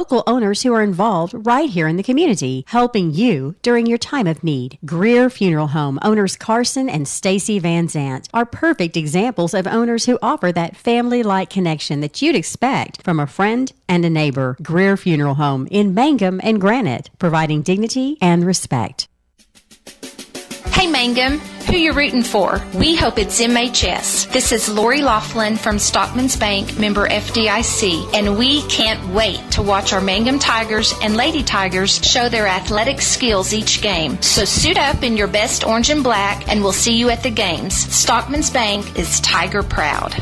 local owners who are involved right here in the community, helping you during your time of need. Greer Funeral Home owners Carson and Stacy Van Zant are perfect examples of owners who offer that family-like connection that you'd expect from a friend and a neighbor. Greer Funeral Home in Mangum and Granite, providing dignity and respect. Hey Mangum, who you rooting for? We hope it's MHS. This is Lori Laughlin from Stockman's Bank, member FDIC, and we can't wait to watch our Mangum Tigers and Lady Tigers show their athletic skills each game. So suit up in your best orange and black, and we'll see you at the games. Stockman's Bank is Tiger proud.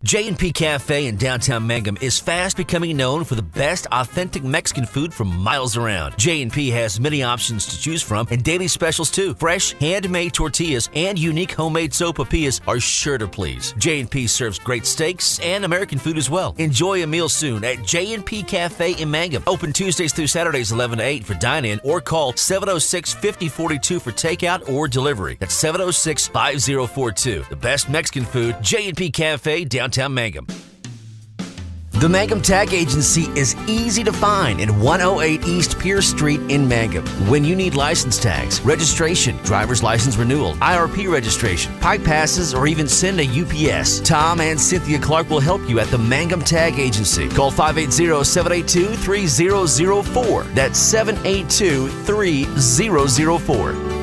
J&P Cafe in downtown Mangum is fast becoming known for the best authentic Mexican food from miles around. J&P has many options to choose from and daily specials too. Fresh, handmade tortillas and unique homemade sopapillas are sure to please. J&P serves great steaks and American food as well. Enjoy a meal soon at J&P Cafe in Mangum. Open Tuesdays through Saturdays 11 to 8 for dine-in or call 706-5042 for takeout or delivery. That's 706-5042. The best Mexican food, J&P Cafe, downtown Mangum. The Mangum Tag Agency is easy to find in 108 East Pierce Street in Mangum. When you need license tags, registration, driver's license renewal, IRP registration, pipe passes, or even send a UPS, Tom and Cynthia Clark will help you at the Mangum Tag Agency. Call 580-782-3004. That's 782-3004.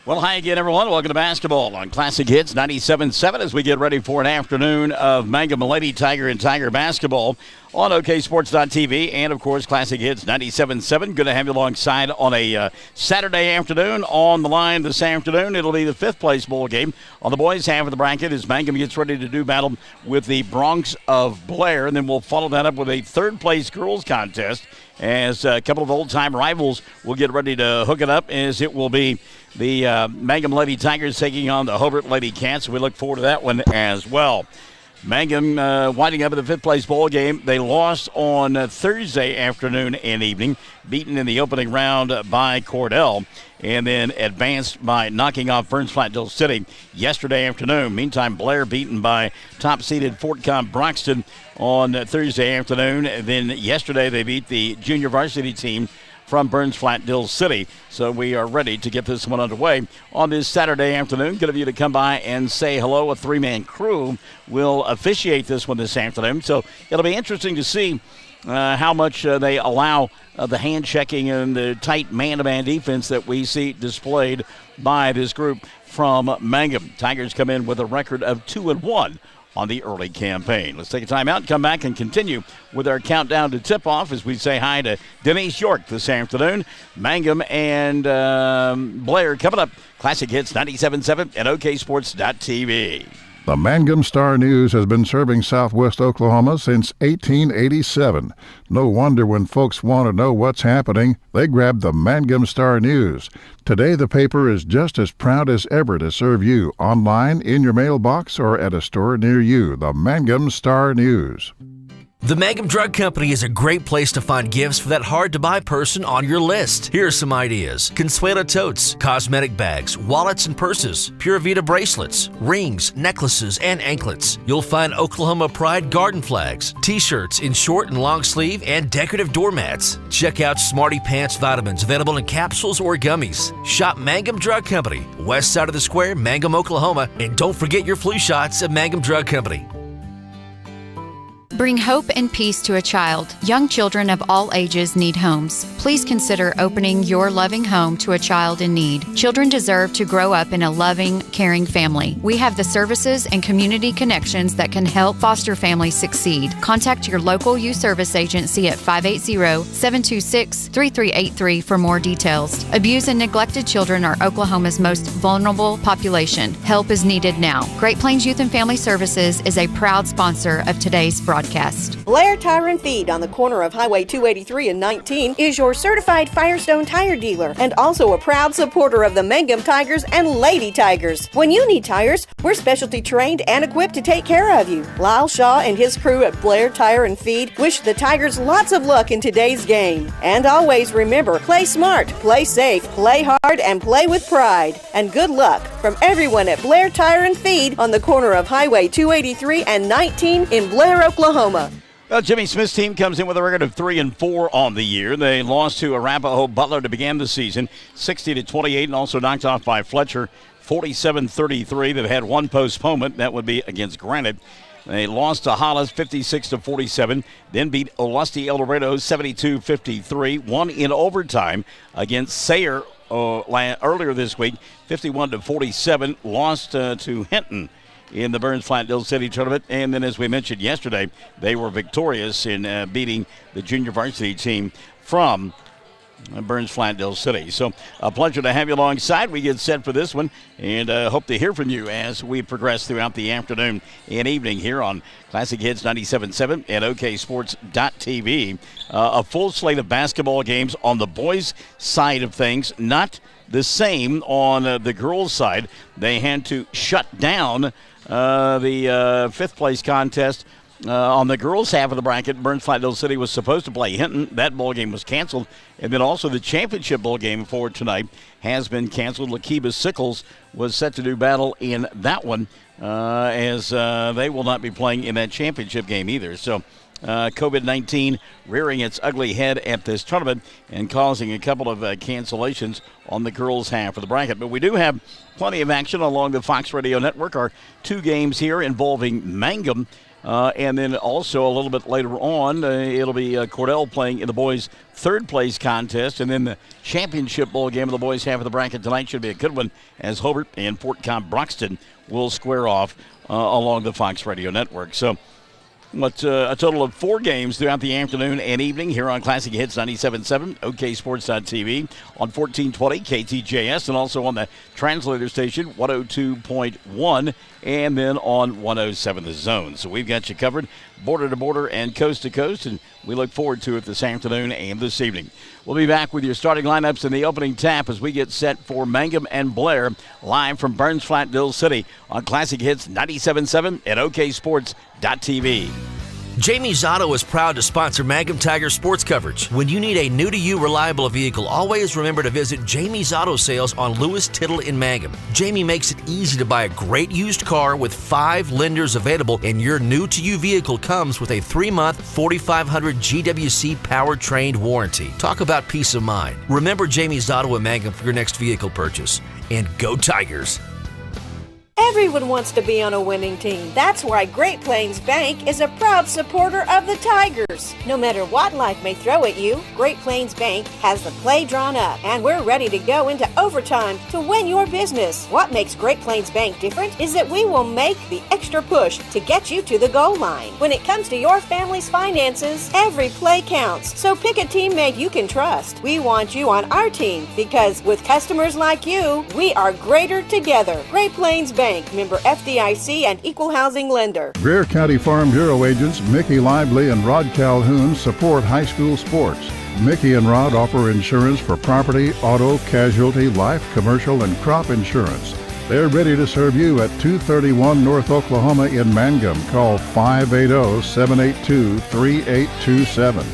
Well, hi again, everyone. Welcome to basketball on Classic Hits 97.7 as we get ready for an afternoon of Mangum Lady Tiger and Tiger basketball on OKSports.tv and, of course, Classic Hits 97.7. Good to have you alongside on a Saturday afternoon. On the line this afternoon, it'll be the fifth-place bowl game. On the boys' half of the bracket as Mangum gets ready to do battle with the Bronx of Blair, and then we'll follow that up with a third-place girls contest as a couple of old-time rivals will get ready to hook it up, as it will be the Mangum Lady Tigers taking on the Hobart Lady Cats. We look forward to that one as well. Mangum winding up in the fifth-place bowl game. They lost on Thursday afternoon and evening, beaten in the opening round by Cordell, and then advanced by knocking off Burns Flat-Dill City yesterday afternoon. Meantime, Blair beaten by top-seeded Fort Cobb Broxton on Thursday afternoon. And then yesterday they beat the junior varsity team from Burns Flat-Dill City. So we are ready to get this one underway on this Saturday afternoon. Good of you to come by and say hello. A three-man crew will officiate this one this afternoon. So it'll be interesting to see how much they allow the hand checking and the tight man-to-man defense that we see displayed by this group from Mangum. Tigers come in with a record of 2-1 on the early campaign. Let's take a time out and come back and continue with our countdown to tip-off as we say hi to Denise York this afternoon. Mangum and Blair coming up. Classic Hits 97.7 and OKSports.tv. The Mangum Star News has been serving southwest Oklahoma since 1887. No wonder when folks want to know what's happening, they grab the Mangum Star News. Today the paper is just as proud as ever to serve you online, in your mailbox, or at a store near you. The Mangum Star News. The Mangum Drug Company is a great place to find gifts for that hard-to-buy person on your list. Here are some ideas: Consuela totes, cosmetic bags, wallets and purses, Pura Vida bracelets, rings, necklaces, and anklets. You'll find Oklahoma Pride garden flags, T-shirts in short and long sleeve, and decorative doormats. Check out Smarty Pants vitamins available in capsules or gummies. Shop Mangum Drug Company, west side of the square, Mangum, Oklahoma. And don't forget your flu shots at Mangum Drug Company. Bring hope and peace to a child. Young children of all ages need homes. Please consider opening your loving home to a child in need. Children deserve to grow up in a loving, caring family. We have the services and community connections that can help foster families succeed. Contact your local youth service agency at 580-726-3383 for more details. Abused and neglected children are Oklahoma's most vulnerable population. Help is needed now. Great Plains Youth and Family Services is a proud sponsor of today's broadcast. Blair Tire and Feed on the corner of Highway 283 and 19 is your certified Firestone tire dealer and also a proud supporter of the Mangum Tigers and Lady Tigers. When you need tires, we're specialty trained and equipped to take care of you. Lyle Shaw and his crew at Blair Tire and Feed wish the Tigers lots of luck in today's game. And always remember, play smart, play safe, play hard, and play with pride. And good luck from everyone at Blair Tire and Feed on the corner of Highway 283 and 19 in Blair, Oklahoma. Oklahoma. Well, Jimmy Smith's team comes in with a record of 3-4 on the year. They lost to Arapahoe Butler to begin the season, 60-28, and also knocked off by Fletcher, 47-33. They've had one postponement. That would be against Granite. They lost to Hollis 56-47, then beat Olustee El Dorado 72-53, won in overtime against Sayre earlier this week, 51-47, lost to Hinton in the Burns-Flat-Dill City tournament. And then, as we mentioned yesterday, they were victorious in beating the junior varsity team from Burns-Flat-Dill City. So a pleasure to have you alongside. We get set for this one, and hope to hear from you as we progress throughout the afternoon and evening here on Classic Hits 97.7 and OKSports.tv. A full slate of basketball games on the boys' side of things, not the same on the girls' side. They had to shut down the fifth-place contest. On the girls' half of the bracket, Burns-Flat-Dill City was supposed to play Hinton. That ball game was canceled. And then also the championship bowl game for tonight has been canceled. Lakiba Sickles was set to do battle in that one as they will not be playing in that championship game either. So COVID-19 rearing its ugly head at this tournament and causing a couple of cancellations on the girls' half of the bracket. But we do have plenty of action along the Fox Radio Network. Our two games here involving Mangum. And then also a little bit later on, it'll be Cordell playing in the boys' third-place contest. And then the championship bowl game of the boys' half of the bracket tonight should be a good one as Hobart and Fort Cobb Broxton will square off along the Fox Radio Network. So a total of 4 games throughout the afternoon and evening here on Classic Hits 97.7, OKSports.tv, on 1420 KTJS, and also on the translator station 102.1, and then on 107 The Zone. So we've got you covered border to border and coast to coast, and we look forward to it this afternoon and this evening. We'll be back with your starting lineups in the opening tap as we get set for Mangum and Blair live from Burns-Flat-Dill City on Classic Hits 97.7 and OKSports.tv. Jamie's Auto is proud to sponsor Mangum Tiger sports coverage. When you need a new-to-you reliable vehicle, always remember to visit Jamie's Auto Sales on Lewis Tittle in Mangum. Jamie makes it easy to buy a great used car with 5 lenders available, and your new-to-you vehicle comes with a 3-month 4,500 GWC powertrain warranty. Talk about peace of mind. Remember Jamie's Auto in Mangum for your next vehicle purchase. And go Tigers! Everyone wants to be on a winning team. That's why Great Plains Bank is a proud supporter of the Tigers. No matter what life may throw at you, Great Plains Bank has the play drawn up, and we're ready to go into overtime to win your business. What makes Great Plains Bank different is that we will make the extra push to get you to the goal line. When it comes to your family's finances, every play counts. So pick a teammate you can trust. We want you on our team because with customers like you, we are greater together. Great Plains Bank, member FDIC and equal housing lender. Greer County Farm Bureau agents Mickey Lively and Rod Calhoun support high school sports. Mickey and Rod offer insurance for property, auto, casualty, life, commercial, and crop insurance. They're ready to serve you at 231 North Oklahoma in Mangum. Call 580-782-3827.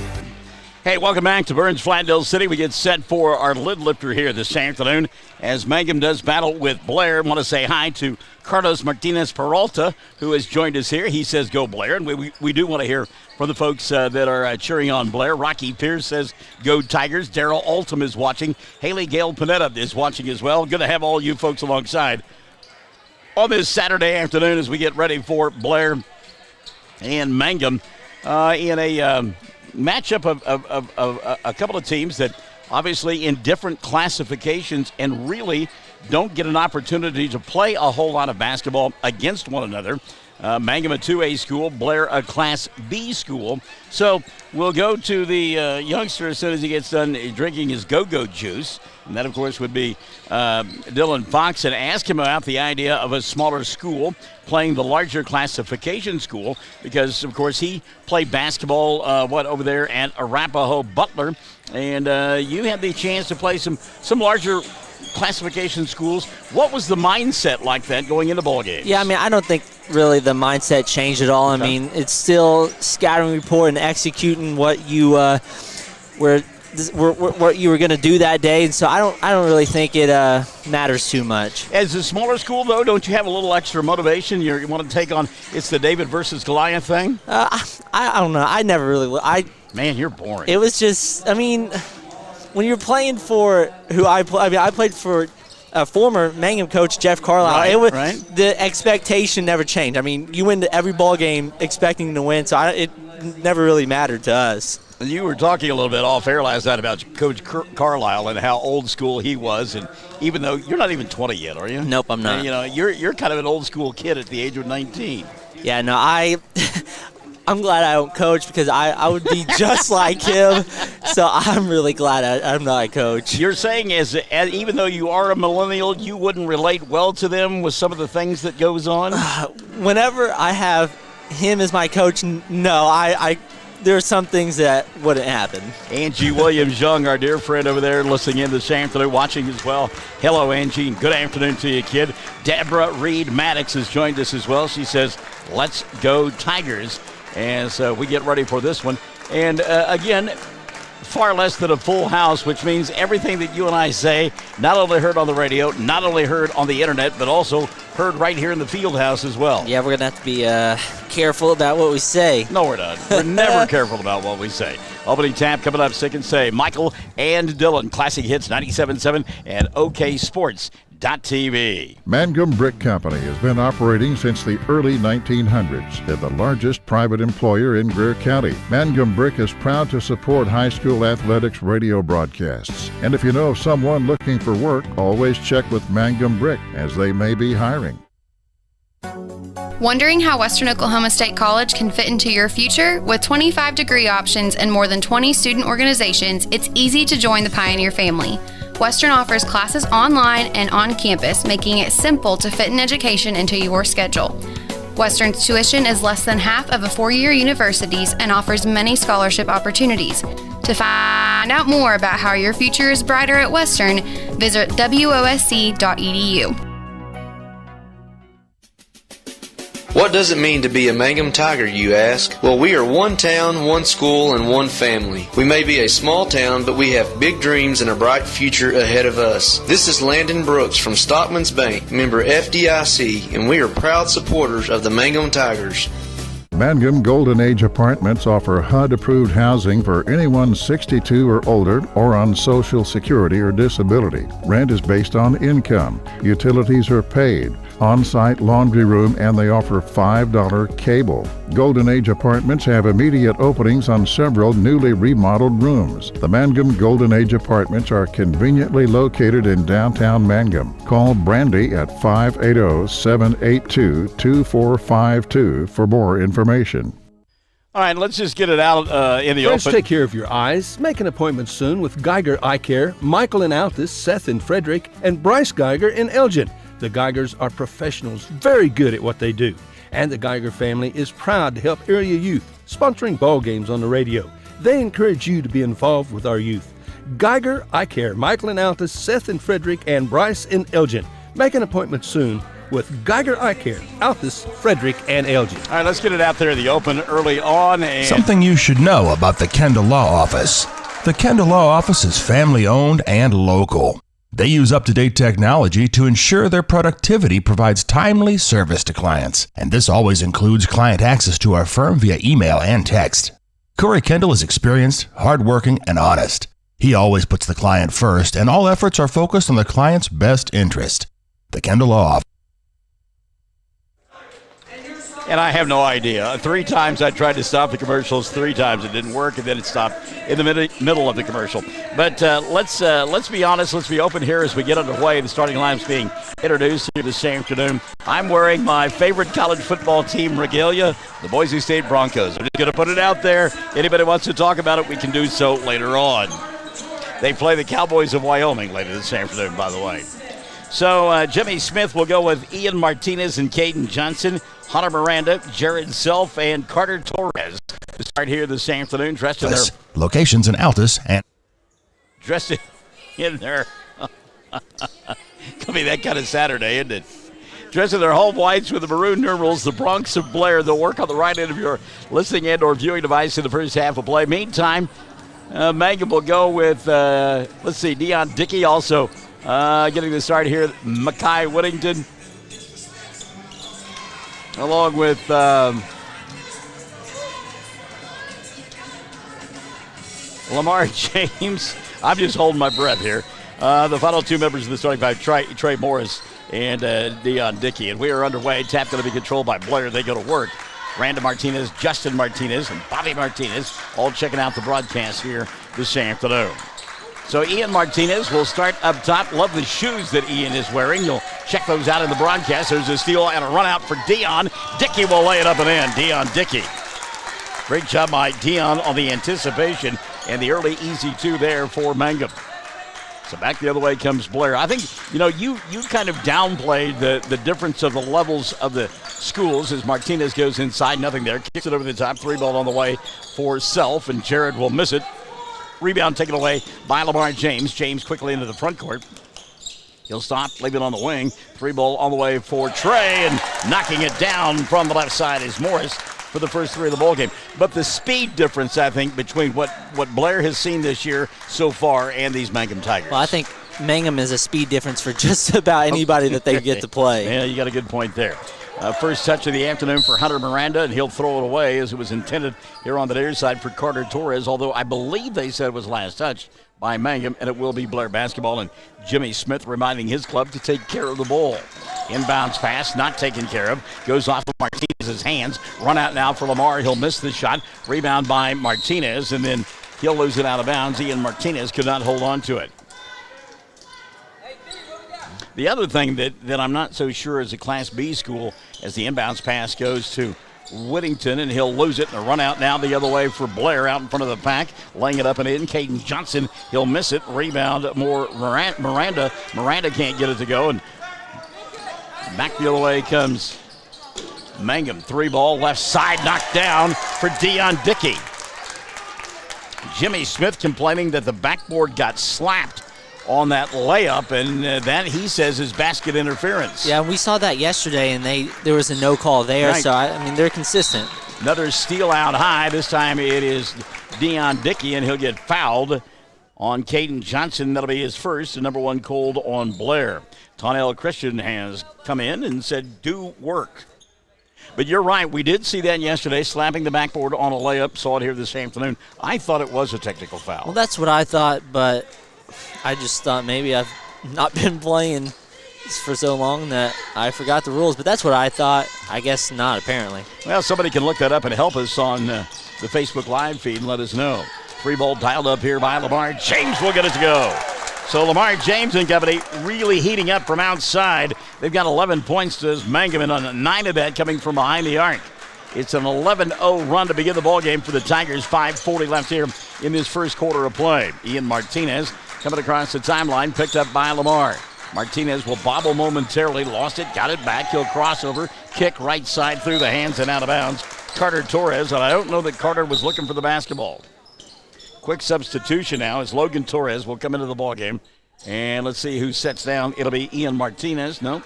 Hey, welcome back to Burns-Flat-Dill City. We get set for our lid lifter here this afternoon as Mangum does battle with Blair. I want to say hi to Carlos Martinez Peralta, who has joined us here. He says, go Blair, and we do want to hear from the folks that are cheering on Blair. Rocky Pierce says, go Tigers. Daryl Altum is watching. Haley Gale Panetta is watching as well. Good to have all you folks alongside on this Saturday afternoon as we get ready for Blair and Mangum in a matchup of a couple of teams that obviously in different classifications and really don't get an opportunity to play a whole lot of basketball against one another. Mangum, a 2A school, Blair, a Class B school. So we'll go to the youngster as soon as he gets done drinking his go-go juice. And that, of course, would be Dylan Fox, and ask him about the idea of a smaller school playing the larger classification school because, of course, he played basketball, over there at Arapahoe Butler. And you had the chance to play some larger classification schools. What was the mindset like that going into ball games? Yeah, I mean, I don't think really the mindset changed at all. I mean, it's still scouting report and executing what you were what you were going to do that day. And so I don't really think it matters too much. As a smaller school, though, don't you have a little extra motivation? You want to take on it's the David versus Goliath thing? I don't know. I never really. Man, you're boring. It was just. I mean, when you're playing for who I play. I mean, I played for a former Mangum coach, Jeff Carlisle. Right. The expectation never changed. I mean, you win every ball game expecting to win, so it never really mattered to us. You were talking a little bit off air last night about Coach Carlisle and how old school he was, and even though you're not even 20 yet, are you? Nope, I'm not. And, you're kind of an old school kid at the age of 19. Yeah, no, I'm glad I don't coach because I would be just like him. So I'm really glad I'm not a coach. You're saying even though you are a millennial, you wouldn't relate well to them with some of the things that goes on? Whenever I have him as my coach, no, there are some things that wouldn't happen. Angie Williams-Young, our dear friend over there, listening in this afternoon, watching as well. Hello, Angie, and good afternoon to you, kid. Deborah Reed-Maddox has joined us as well. She says, let's go Tigers. As we get ready for this one. And again, far less than a full house, which means everything that you and I say, not only heard on the radio, not only heard on the internet, but also heard right here in the field house as well. Yeah, we're going to have to be careful about what we say. No, we're not. We're never careful about what we say. Opening tap coming up, Sick and Say. Michael and Dylan, Classic Hits 97.7 and OKSports.tv. Mangum Brick Company has been operating since the early 1900s. They're the largest private employer in Greer County. Mangum Brick is proud to support high school athletics radio broadcasts. And if you know of someone looking for work, always check with Mangum Brick, as they may be hiring. Wondering how Western Oklahoma State College can fit into your future? With 25 degree options and more than 20 student organizations, it's easy to join the Pioneer family. Western offers classes online and on campus, making it simple to fit an education into your schedule. Western's tuition is less than half of a four-year university's and offers many scholarship opportunities. To find out more about how your future is brighter at Western, visit wosc.edu. What does it mean to be a Mangum Tiger, you ask? Well, we are one town, one school, and one family. We may be a small town, but we have big dreams and a bright future ahead of us. This is Landon Brooks from Stockman's Bank, member FDIC, and we are proud supporters of the Mangum Tigers. Mangum Golden Age Apartments offer HUD-approved housing for anyone 62 or older or on Social Security or disability. Rent is based on income. Utilities are paid. On-site laundry room, and they offer $5 cable. Golden Age Apartments have immediate openings on several newly remodeled rooms. The Mangum Golden Age Apartments are conveniently located in downtown Mangum. Call Brandy at 580-782-2452 for more information. All right, let's just get it out in the Friends, open. take care of your eyes. Make an appointment soon with Geiger Eye Care, Michael in Altus, Seth in Frederick, and Bryce Geiger in Elgin. The Geigers are professionals, very good at what they do. And the Geiger family is proud to help area youth, sponsoring ball games on the radio. They encourage you to be involved with our youth. Geiger Eye Care, Michael in Altus, Seth in Frederick, and Bryce in Elgin. Make an appointment soon with Geiger Eye Care, Altus, Frederick, and Elgin. All right, let's get it out there in the open early on. And something you should know about the Kendall Law Office. The Kendall Law Office is family-owned and local. They use up-to-date technology to ensure their productivity provides timely service to clients, and this always includes client access to our firm via email and text. Corey Kendall is experienced, hardworking, and honest. He always puts the client first, and all efforts are focused on the client's best interest. The Kendall Law Office. And I have no idea. 3 times I tried to stop the commercials. 3 times it didn't work, and then it stopped in the middle of the commercial. But let's be honest. Let's be open here as we get underway. The starting line's being introduced here this afternoon. I'm wearing my favorite college football team regalia, the Boise State Broncos. I'm just going to put it out there. Anybody wants to talk about it, we can do so later on. They play the Cowboys of Wyoming later this afternoon, by the way. So Jimmy Smith will go with Ian Martinez and Caden Johnson, Hunter Miranda, Jared Self, and Carter Torres to start here this afternoon. Dressed in their locations in Altus and dressed in their could be that kind of Saturday, isn't it? Dressed in their home whites with the maroon numerals, the Bronx of Blair. They'll work on the right end of your listening and or viewing device in the first half of play. Meantime, Mangum will go with, let's see, Dion Dickey also getting the start here. Mackay Whittington, along with Lamar James. I'm just holding my breath here. The final two members of the starting five, Trey Morris and Dion Dickey. And we are underway. Tap going to be controlled by Blair. They go to work. Randa Martinez, Justin Martinez, and Bobby Martinez all checking out the broadcast here this afternoon. So Ian Martinez will start up top. Love the shoes that Ian is wearing. You'll check those out in the broadcast. There's a steal and a run out for Dion. Dickey will lay it up and in. Dion Dickey. Great job by Dion on the anticipation and the early easy two there for Mangum. So back the other way comes Blair. I think, you kind of downplayed the difference of the levels of the schools as Martinez goes inside. Nothing there. Kicks it over the top. 3-ball on the way for Self, and Jared will miss it. Rebound taken away by Lamar James. James quickly into the front court. He'll stop, leave it on the wing. 3-ball on the way for Trey, and knocking it down from the left side is Morris for the first three of the ball game. But the speed difference, I think, between what Blair has seen this year so far and these Mangum Tigers. Well, I think Mangum is a speed difference for just about anybody that they get to play. Yeah, you got a good point there. First touch of the afternoon for Hunter Miranda, and he'll throw it away as it was intended here on the near side for Carter Torres, although I believe they said it was last touch by Mangum, and it will be Blair basketball, and Jimmy Smith reminding his club to take care of the ball. Inbounds pass, not taken care of, goes off of Martinez's hands. Run out now for Lamar. He'll miss the shot. Rebound by Martinez, and then he'll lose it out of bounds. Ian Martinez could not hold on to it. The other thing that I'm not so sure is a Class B school, as the inbounds pass goes to Whittington, and he'll lose it. And a run out now the other way for Blair out in front of the pack, laying it up and in. Caden Johnson, he'll miss it. Rebound more Miranda. Miranda can't get it to go, and back the other way comes Mangum. 3-ball left side, knocked down for Dion Dickey. Jimmy Smith complaining that the backboard got slapped on that layup, and that, he says, is basket interference. Yeah, we saw that yesterday, and there was a no call there, right. So, they're consistent. Another steal out high. This time it is Dion Dickey, and he'll get fouled on Caden Johnson. That'll be his first, and number one called on Blair. Tonnell Christian has come in and said, do work. But you're right, we did see that yesterday, slapping the backboard on a layup. Saw it here this afternoon. I thought it was a technical foul. Well, that's what I thought, but I just thought maybe I've not been playing for so long that I forgot the rules. But that's what I thought. I guess not, apparently. Well, somebody can look that up and help us on the Facebook Live feed and let us know. 3-ball dialed up here by Lamar James will get it to go. So Lamar James and company really heating up from outside. They've got 11 points to Mangum, and on 9 of that coming from behind the arc. It's an 11-0 run to begin the ball game for the Tigers. 5:40 left here in this first quarter of play. Ian Martinez coming across the timeline, picked up by Lamar. Martinez will bobble momentarily, lost it, got it back. He'll cross over, kick right side through the hands and out of bounds. Carter Torres, and I don't know that Carter was looking for the basketball. Quick substitution now as Logan Torres will come into the ball game. And let's see who sets down. It'll be Ian Martinez. Nope.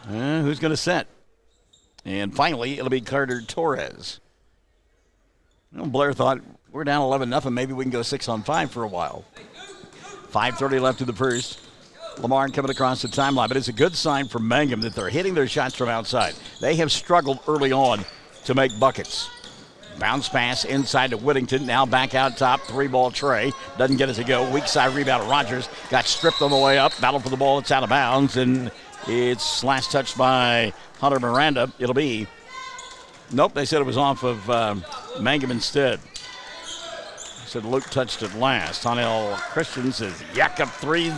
Who's going to set? And finally, it'll be Carter Torres. Well, Blair thought, we're down 11-0. Maybe we can go 6-on-5 for a while. 5:30 left in the first. Lamar coming across the timeline. But it's a good sign for Mangum that they're hitting their shots from outside. They have struggled early on to make buckets. Bounce pass inside to Whittington. Now back out top. 3-ball Trey. Doesn't get it to go. Weak side rebound. Rogers got stripped on the way up. Battle for the ball. It's out of bounds. And it's last touched by Hunter Miranda. It'll be. Nope, they said it was off of Mangum instead. Said Luke touched it last. Tonnell Christian says yak up threes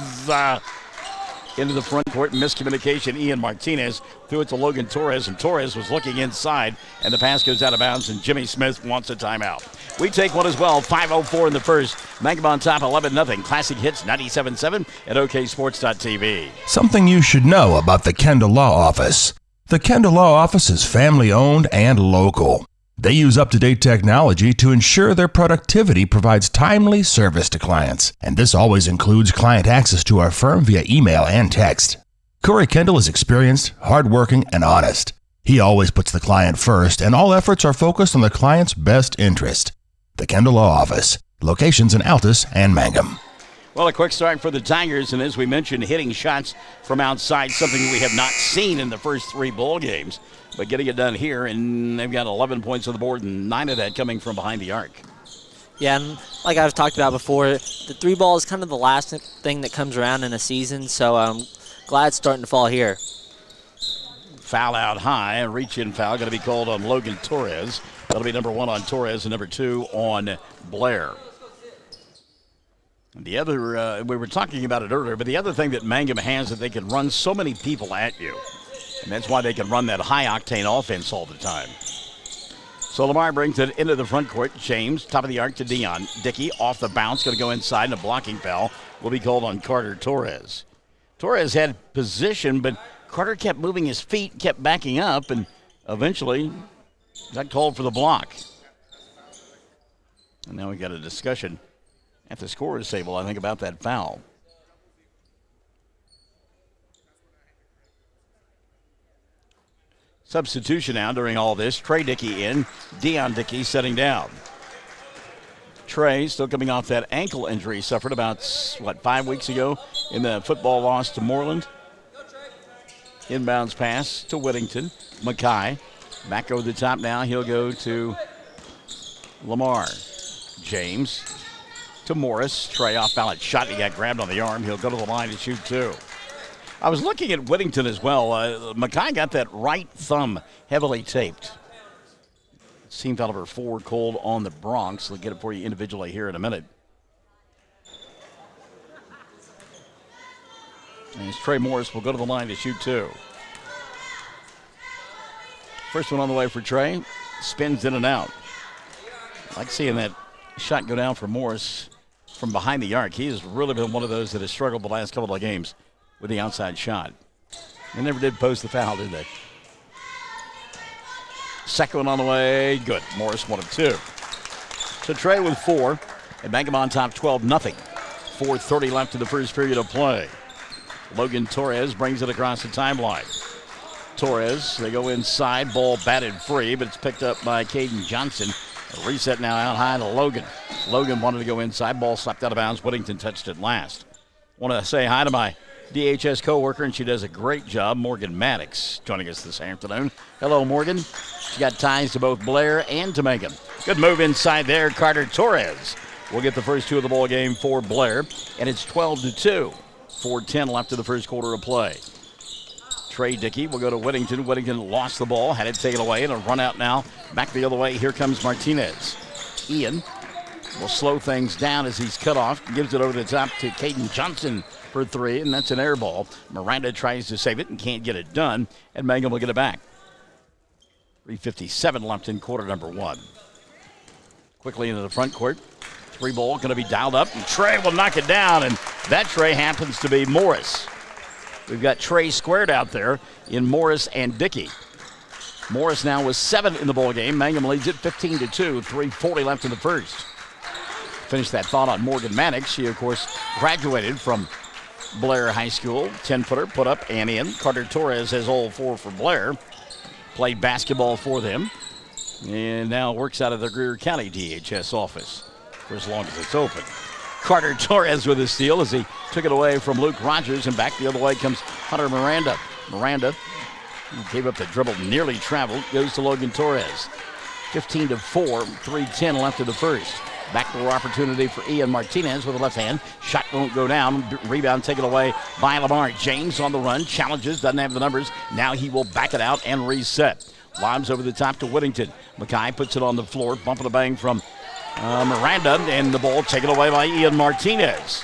into the front court. Miscommunication. Ian Martinez threw it to Logan Torres, and Torres was looking inside, and the pass goes out of bounds, and Jimmy Smith wants a timeout. We take one as well. 5:04 in the first. Mangum on top, 11-0. Classic Hits 97.7 at OKSports.tv. Something you should know about the Kendall Law Office. The Kendall Law Office is family-owned and local. They use up-to-date technology to ensure their productivity provides timely service to clients, and this always includes client access to our firm via email and text. Corey Kendall is experienced, hardworking, and honest. He always puts the client first, and all efforts are focused on the client's best interest. The Kendall Law Office. Locations in Altus and Mangum. Well, a quick start for the Tigers, and as we mentioned, hitting shots from outside, something we have not seen in the first 3 bowl games, but getting it done here, and they've got 11 points on the board, and 9 of that coming from behind the arc. Yeah, and like I've talked about before, the 3 ball is kind of the last thing that comes around in a season, so I'm glad it's starting to fall here. Foul out high, a reach-in foul going to be called on Logan Torres. That'll be number 1 on Torres and number 2 on Blair. And the other, we were talking about it earlier, but the other thing that Mangum has is that they can run so many people at you. And that's why they can run that high-octane offense all the time. So Lamar brings it into the front court. James, top of the arc to Dion. Dickey off the bounce, going to go inside, and a blocking foul will be called on Carter Torres. Torres had position, but Carter kept moving his feet, kept backing up, and eventually got called for the block. And now we got a discussion at the scorer's table, I think, about that foul. Substitution now during all this. Trey Dickey in. Dion Dickey setting down. Trey still coming off that ankle injury he suffered about, 5 weeks ago in the football loss to Moreland. Inbounds pass to Whittington. Mackay back over the top now. He'll go to Lamar. James to Morris. Trey off balance shot. He got grabbed on the arm. He'll go to the line to shoot 2. I was looking at Whittington as well. Mackay got that right thumb heavily taped. Team foul number 4 called on the Bronx. We'll get it for you individually here in a minute. And Trey Morris will go to the line to shoot 2. First one on the way for Trey. Spins in and out. I like seeing that shot go down for Morris from behind the arc. He has really been one of those that has struggled the last couple of games with the outside shot. They never did post the foul, did they? Second one on the way. Good. Morris 1 of 2. So Trey with 4. And Mangum on top 12-0. 4:30 left in the first period of play. Logan Torres brings it across the timeline. Torres, they go inside. Ball batted free, but it's picked up by Caden Johnson. A reset now out high to Logan. Logan wanted to go inside. Ball slapped out of bounds. Whittington touched it last. Want to say hi to my DHS co-worker, and she does a great job, Morgan Maddox, joining us this afternoon. Hello, Morgan. She got ties to both Blair and to Mangum. Good move inside there. Carter Torres will get the first 2 of the ball game for Blair, and it's 12-2. 4:10 left in the first quarter of play. Trey Dickey will go to Whittington. Whittington lost the ball, had it taken away, and a run out now. Back the other way. Here comes Martinez. Ian will slow things down as he's cut off. Gives it over the top to Caden Johnson for 3, and that's an air ball. Miranda tries to save it and can't get it done, and Mangum will get it back. 3:57 left in quarter number 1. Quickly into the front court. 3 ball going to be dialed up, and Trey will knock it down, and that Trey happens to be Morris. We've got Trey squared out there in Morris and Dickey. Morris now with 7 in the ball game. Mangum leads it 15-2. 3:40 left in the first. Finish that thought on Morgan Maddox. She, of course, graduated from Blair High School. 10-footer, put up and in. Carter Torres has all 4 for Blair. Played basketball for them. And now works out of the Greer County DHS office for as long as it's open. Carter Torres with a steal as he took it away from Luke Rogers, and back the other way comes Hunter Miranda. Miranda, who gave up the dribble, nearly traveled, goes to Logan Torres. 15-4, 3:10 left in the first. Backdoor opportunity for Ian Martinez with the left hand. Shot won't go down. Rebound taken away by Lamar. James on the run. Challenges. Doesn't have the numbers. Now he will back it out and reset. Lobs over the top to Whittington. Mackay puts it on the floor. Bump and a bang from Miranda. And the ball taken away by Ian Martinez.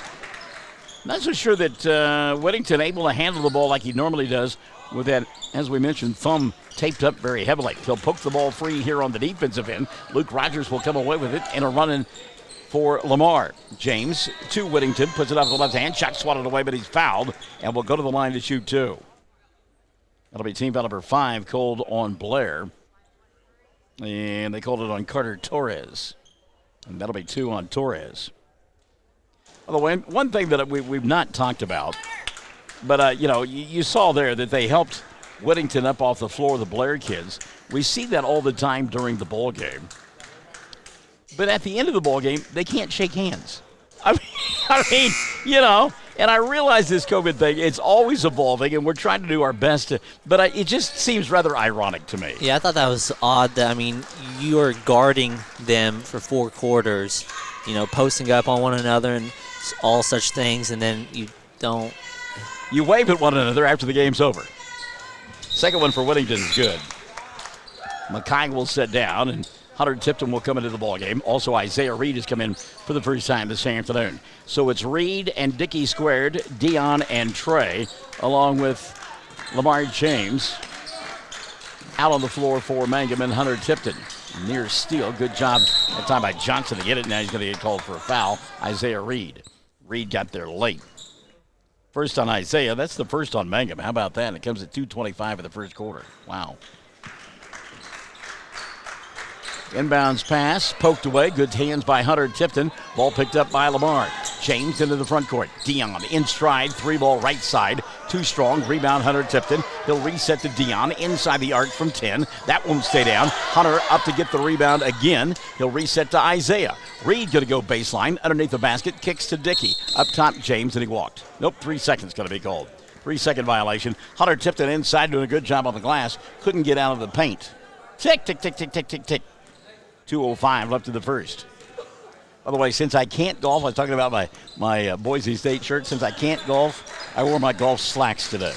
Not so sure that Whittington able to handle the ball like he normally does with that, as we mentioned, thumb taped up very heavily. He'll poke the ball free here on the defensive end. Luke Rogers will come away with it and a run in for Lamar. James to Whittington, puts it up with the left hand. Shot swatted away, but he's fouled and will go to the line to shoot 2. That'll be team foul number 5 called on Blair. And they called it on Carter Torres. And that'll be 2 on Torres. By the way, one thing that we've not talked about, but, you saw there that they helped Whittington up off the floor, the Blair kids. We see that all the time during the ball game. But at the end of the ball game, they can't shake hands. I mean, and I realize this COVID thing, it's always evolving, and we're trying to do our best but it just seems rather ironic to me. Yeah, I thought that was odd. That, you are guarding them for 4 quarters, posting up on one another and all such things, and then you don't. You wave at one another after the game's over. Second one for Whittington is good. McKay will sit down, and Hunter Tipton will come into the ballgame. Also, Isaiah Reed has come in for the first time this afternoon. So it's Reed and Dickey squared, Dion and Trey, along with Lamar James. Out on the floor for Mangum and Hunter Tipton. Near steal. Good job that time by Johnson to get it. Now he's going to get called for a foul. Isaiah Reed. Reed got there late. First on Isaiah. That's the first on Mangum. How about that? It comes at 2:25 in the first quarter. Wow. Inbounds pass, poked away. Good hands by Hunter Tipton. Ball picked up by Lamar. James into the front court. Dion in stride, 3-ball right side. Too strong. Rebound Hunter Tipton. He'll reset to Dion inside the arc from 10. That won't stay down. Hunter up to get the rebound again. He'll reset to Isaiah. Reed going to go baseline. Underneath the basket. Kicks to Dickey. Up top, James, and he walked. Nope, 3 seconds going to be called. 3-second violation. Hunter Tipton inside doing a good job on the glass. Couldn't get out of the paint. Tick, tick, tick, tick, tick, tick, tick. 2:05 left in the first. By the way, since I can't golf, I was talking about my Boise State shirt. Since I can't golf, I wore my golf slacks today.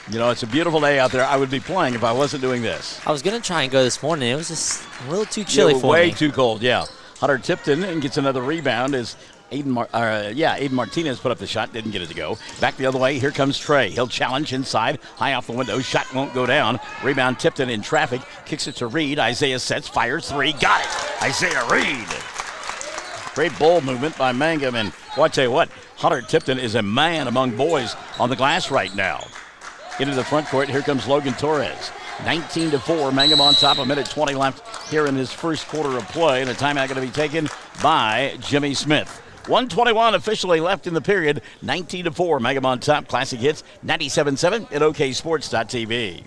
It's a beautiful day out there. I would be playing if I wasn't doing this. I was going to try and go this morning. It was just a little too chilly for me. Way too cold, yeah. Hunter Tipton and gets another rebound as Aiden Martinez put up the shot, didn't get it to go. Back the other way, here comes Trey. He'll challenge inside, high off the window. Shot won't go down. Rebound Tipton in traffic, kicks it to Reed. Isaiah sets, fires 3, got it. Isaiah Reed. Great ball movement by Mangum, and I tell you what, Hunter Tipton is a man among boys on the glass right now. Into the front court, here comes Logan Torres. 19-4, Mangum on top, 1:20 left here in his first quarter of play, and a timeout going to be taken by Jimmy Smith. 1:21 officially left in the period. 19-4, Mangum on top. Classic Hits 97.7 at oksports.tv.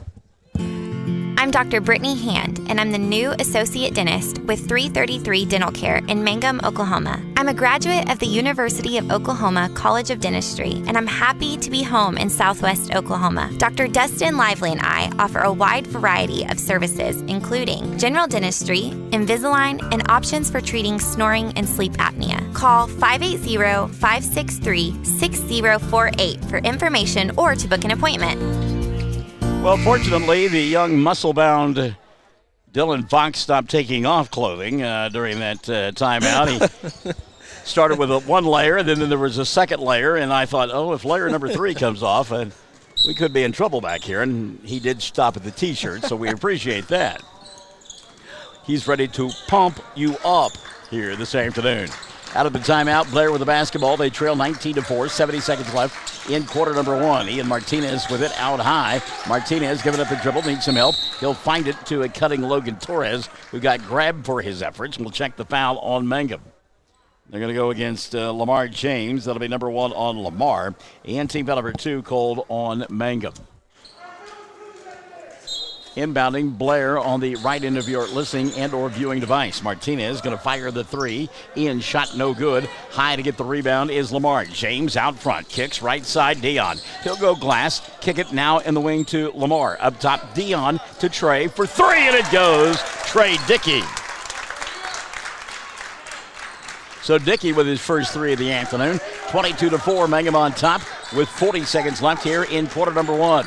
I'm Dr. Brittany Hand, and I'm the new Associate Dentist with 333 Dental Care in Mangum, Oklahoma. I'm a graduate of the University of Oklahoma College of Dentistry, and I'm happy to be home in Southwest Oklahoma. Dr. Dustin Lively and I offer a wide variety of services, including general dentistry, Invisalign, and options for treating snoring and sleep apnea. Call 580-563-6048 for information or to book an appointment. Well, fortunately, the young muscle-bound Dylan Fox stopped taking off clothing during that timeout. He started with one layer, and then there was a second layer, and I thought, if layer number 3 comes off, we could be in trouble back here. And he did stop at the T-shirt, so we appreciate that. He's ready to pump you up here this afternoon. Out of the timeout, Blair with the basketball. They trail 19-4, 70 seconds left in quarter number 1. Ian Martinez with it out high. Martinez giving up the dribble, needs some help. He'll find it to a cutting Logan Torres, who got grabbed for his efforts. We'll check the foul on Mangum. They're going to go against Lamar James. That'll be number 1 on Lamar. And team foul number 2 called on Mangum. Inbounding Blair on the right end of your listening and or viewing device. Martinez going to fire the 3. Ian shot no good. High to get the rebound is Lamar. James out front. Kicks right side Dion. He'll go glass. Kick it now in the wing to Lamar. Up top Dion to Trey for 3, and it goes. Trey Dickey. So Dickey with his first 3 of the afternoon. 22-4, Mangum on top with 40 seconds left here in quarter number 1.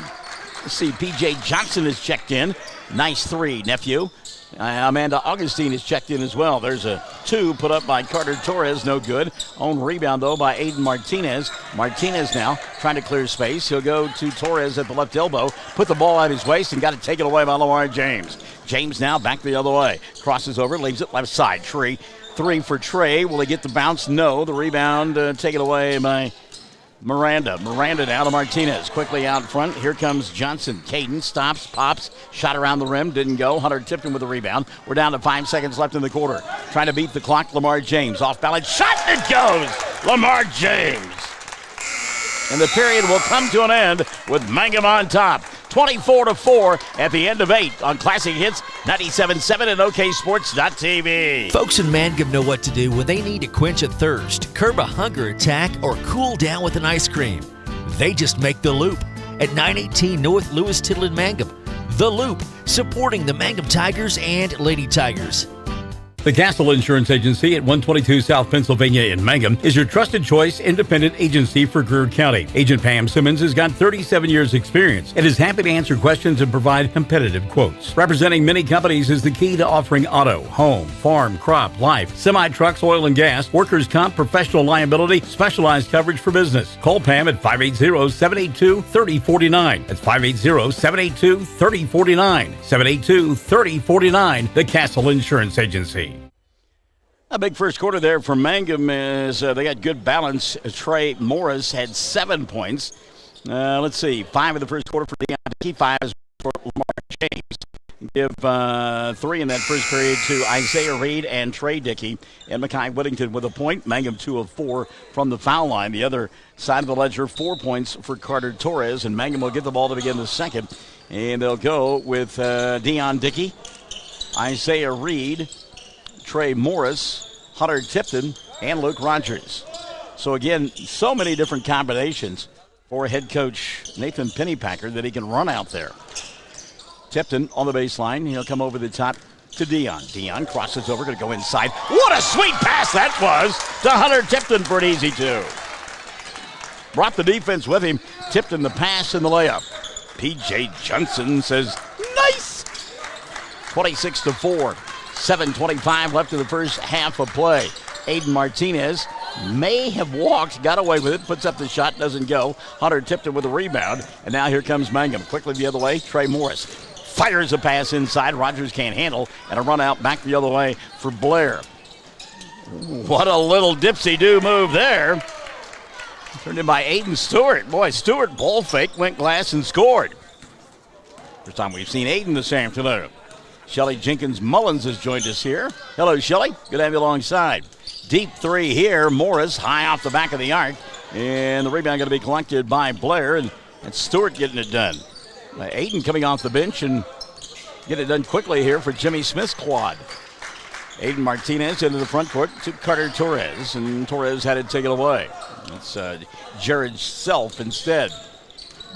Let's see, P.J. Johnson has checked in. Nice 3, nephew. Amanda Augustine has checked in as well. There's a 2 put up by Carter Torres, no good. On rebound, though, by Aiden Martinez. Martinez now trying to clear space. He'll go to Torres at the left elbow, put the ball at his waist, and got it taken away by Lamar James. James now back the other way. Crosses over, leaves it left side. 3 for Trey. Will he get the bounce? No. The rebound taken away by Miranda down to Martinez. Quickly out front. Here comes Johnson. Caden stops, pops, shot around the rim. Didn't go. Hunter Tipton with the rebound. We're down to 5 seconds left in the quarter. Trying to beat the clock. Lamar James. Off balance. Shot. It goes. Lamar James. And the period will come to an end with Mangum on top. 24-4 at the end of 8 on Classic Hits 97.7 and OKSports.tv. Folks in Mangum know what to do when they need to quench a thirst, curb a hunger attack, or cool down with an ice cream. They just make the Loop at 918 North Lewis Tittle in Mangum. The Loop, supporting the Mangum Tigers and Lady Tigers. The Castle Insurance Agency at 122 South Pennsylvania in Mangum is your trusted choice independent agency for Greer County. Agent Pam Simmons has got 37 years experience and is happy to answer questions and provide competitive quotes. Representing many companies is the key to offering auto, home, farm, crop, life, semi-trucks, oil and gas, workers' comp, professional liability, specialized coverage for business. Call Pam at 580-782-3049. That's 580-782-3049. 782-3049, the Castle Insurance Agency. A big first quarter there for Mangum is they got good balance. Trey Morris had 7 points. Let's see, 5 in the first quarter for Deion Dickey, 5 for Lamar James. Give 3 in that first period to Isaiah Reed and Trey Dickey. And Mackay Whittington with a point. Mangum 2 of 4 from the foul line. The other side of the ledger, 4 points for Carter Torres. And Mangum will get the ball to begin the second. And they'll go with Deion Dickey, Isaiah Reed, Trey Morris, Hunter Tipton, and Luke Rogers. So again, so many different combinations for head coach Nathan Pennypacker that he can run out there. Tipton on the baseline. He'll come over the top to Deion. Deion crosses over, going to go inside. What a sweet pass that was to Hunter Tipton for an easy 2. Brought the defense with him. Tipton the pass and the layup. P.J. Johnson says, nice! 26-4. 7:25 left in the first half of play. Aiden Martinez may have walked, got away with it, puts up the shot, doesn't go. Hunter Tipton with a rebound, and now here comes Mangum. Quickly the other way, Trey Morris fires a pass inside. Rogers can't handle, and a run out back the other way for Blair. What a little dipsy-do move there. Turned in by Aiden Stewart. Boy, Stewart ball fake, went glass, and scored. First time we've seen Aiden this afternoon. Shelly Jenkins Mullins has joined us here. Hello, Shelly. Good to have you alongside. Deep 3 here. Morris high off the back of the arc. And the rebound going to be collected by Blair. And Stewart getting it done. Aiden coming off the bench and get it done quickly here for Jimmy Smith's quad. Aiden Martinez into the front court to Carter Torres. And Torres had it taken away. That's Jared Self instead.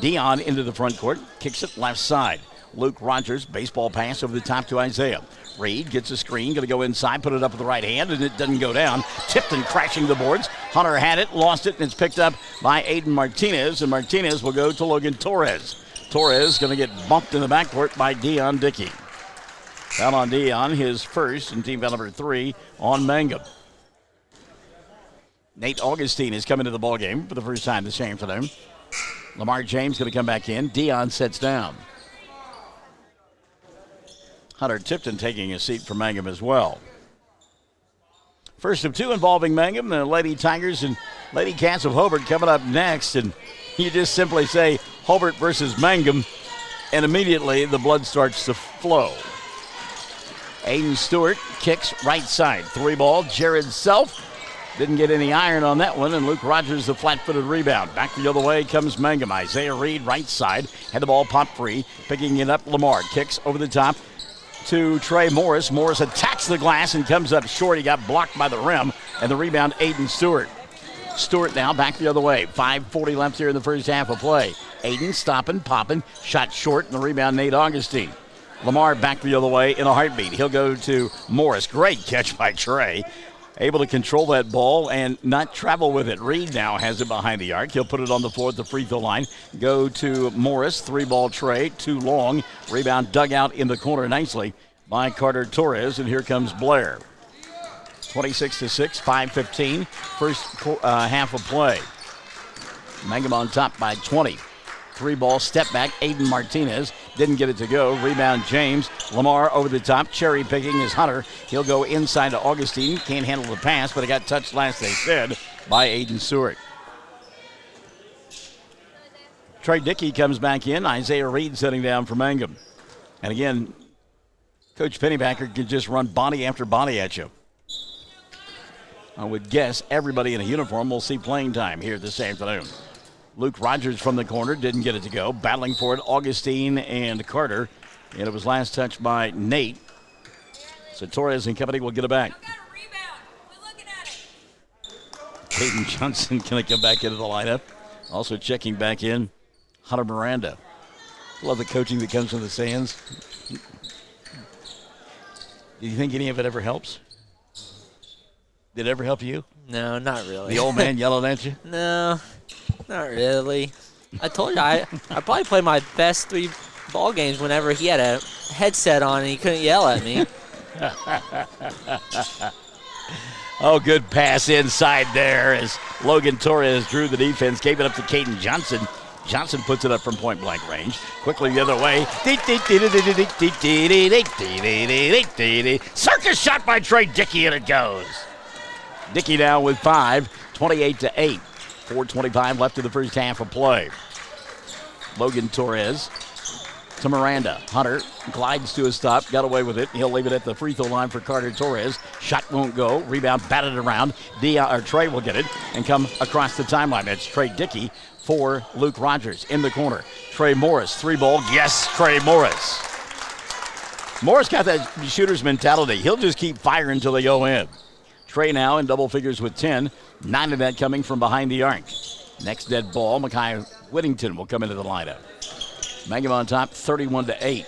Deion into the front court. Kicks it left side. Luke Rogers, baseball pass over the top to Isaiah. Reed gets a screen, going to go inside, put it up with the right hand, and it doesn't go down. Tipton crashing the boards. Hunter had it, lost it, and it's picked up by Aiden Martinez, and Martinez will go to Logan Torres. Torres going to get bumped in the backcourt by Deion Dickey. Foul on Deion, his first, and team foul number 3 on Mangum. Nate Augustine is coming to the ballgame for the first time this afternoon. Lamar James going to come back in. Deion sets down. Hunter Tipton taking a seat for Mangum as well. First of 2 involving Mangum, the Lady Tigers and Lady Cats of Hobart coming up next. And you just simply say Hobart versus Mangum, and immediately the blood starts to flow. Aiden Stewart kicks right side. 3 ball, Jared Self. Didn't get any iron on that one, and Luke Rogers the flat-footed rebound. Back the other way comes Mangum. Isaiah Reed right side. Had the ball popped free. Picking it up, Lamar kicks over the top to Trey Morris. Morris attacks the glass and comes up short. He got blocked by the rim, and the rebound, Aiden Stewart. Stewart now back the other way. 5:40 left here in the first half of play. Aiden stopping, popping, shot short, and the rebound, Nate Augustine. Lamar back the other way in a heartbeat. He'll go to Morris. Great catch by Trey. Able to control that ball and not travel with it. Reed now has it behind the arc. He'll put it on the floor at the free throw line. Go to Morris. 3-ball Trey. Too long. Rebound dug out in the corner nicely by Carter Torres. And here comes Blair. 26-6, 5:15. First half of play. Mangum on top by 20. 3-ball step back. Aiden Martinez didn't get it to go. Rebound James. Lamar over the top. Cherry picking is Hunter. He'll go inside to Augustine. Can't handle the pass, but it got touched last, they said, by Aiden Stewart. Trey Dickey comes back in. Isaiah Reed sitting down for Mangum. And again, Coach Pennypacker can just run body after body at you. I would guess everybody in a uniform will see playing time here this afternoon. Luke Rogers from the corner didn't get it to go. Battling for it, Augustine and Carter. And it was last touched by Nate. So Torres and company will get it back. Caden Johnson going to come back into the lineup. Also checking back in, Hunter Miranda. Love the coaching that comes from the stands. Do you think any of it ever helps? Did it ever help you? No, not really. The old man yelling at you? No, not really. I told you I probably played my best 3 ball games whenever he had a headset on and he couldn't yell at me. Oh, good pass inside there as Logan Torres drew the defense, gave it up to Caden Johnson. Johnson puts it up from point-blank range. Quickly the other way. Circus shot by Trey Dickey, and it goes. Dickey now with 5, 28-8. 4:25 left in the first half of play. Logan Torres to Miranda. Hunter glides to a stop, got away with it. He'll leave it at the free throw line for Carter Torres. Shot won't go. Rebound batted around. Trey will get it and come across the timeline. That's Trey Dickey for Luke Rogers in the corner. Trey Morris, 3-ball. Yes, Trey Morris. Morris got that shooter's mentality. He'll just keep firing until they go in. Trey now in double figures with 10. 9 of that coming from behind the arc. Next dead ball, Mekhi Whittington will come into the lineup. Mangum on top, 31-8.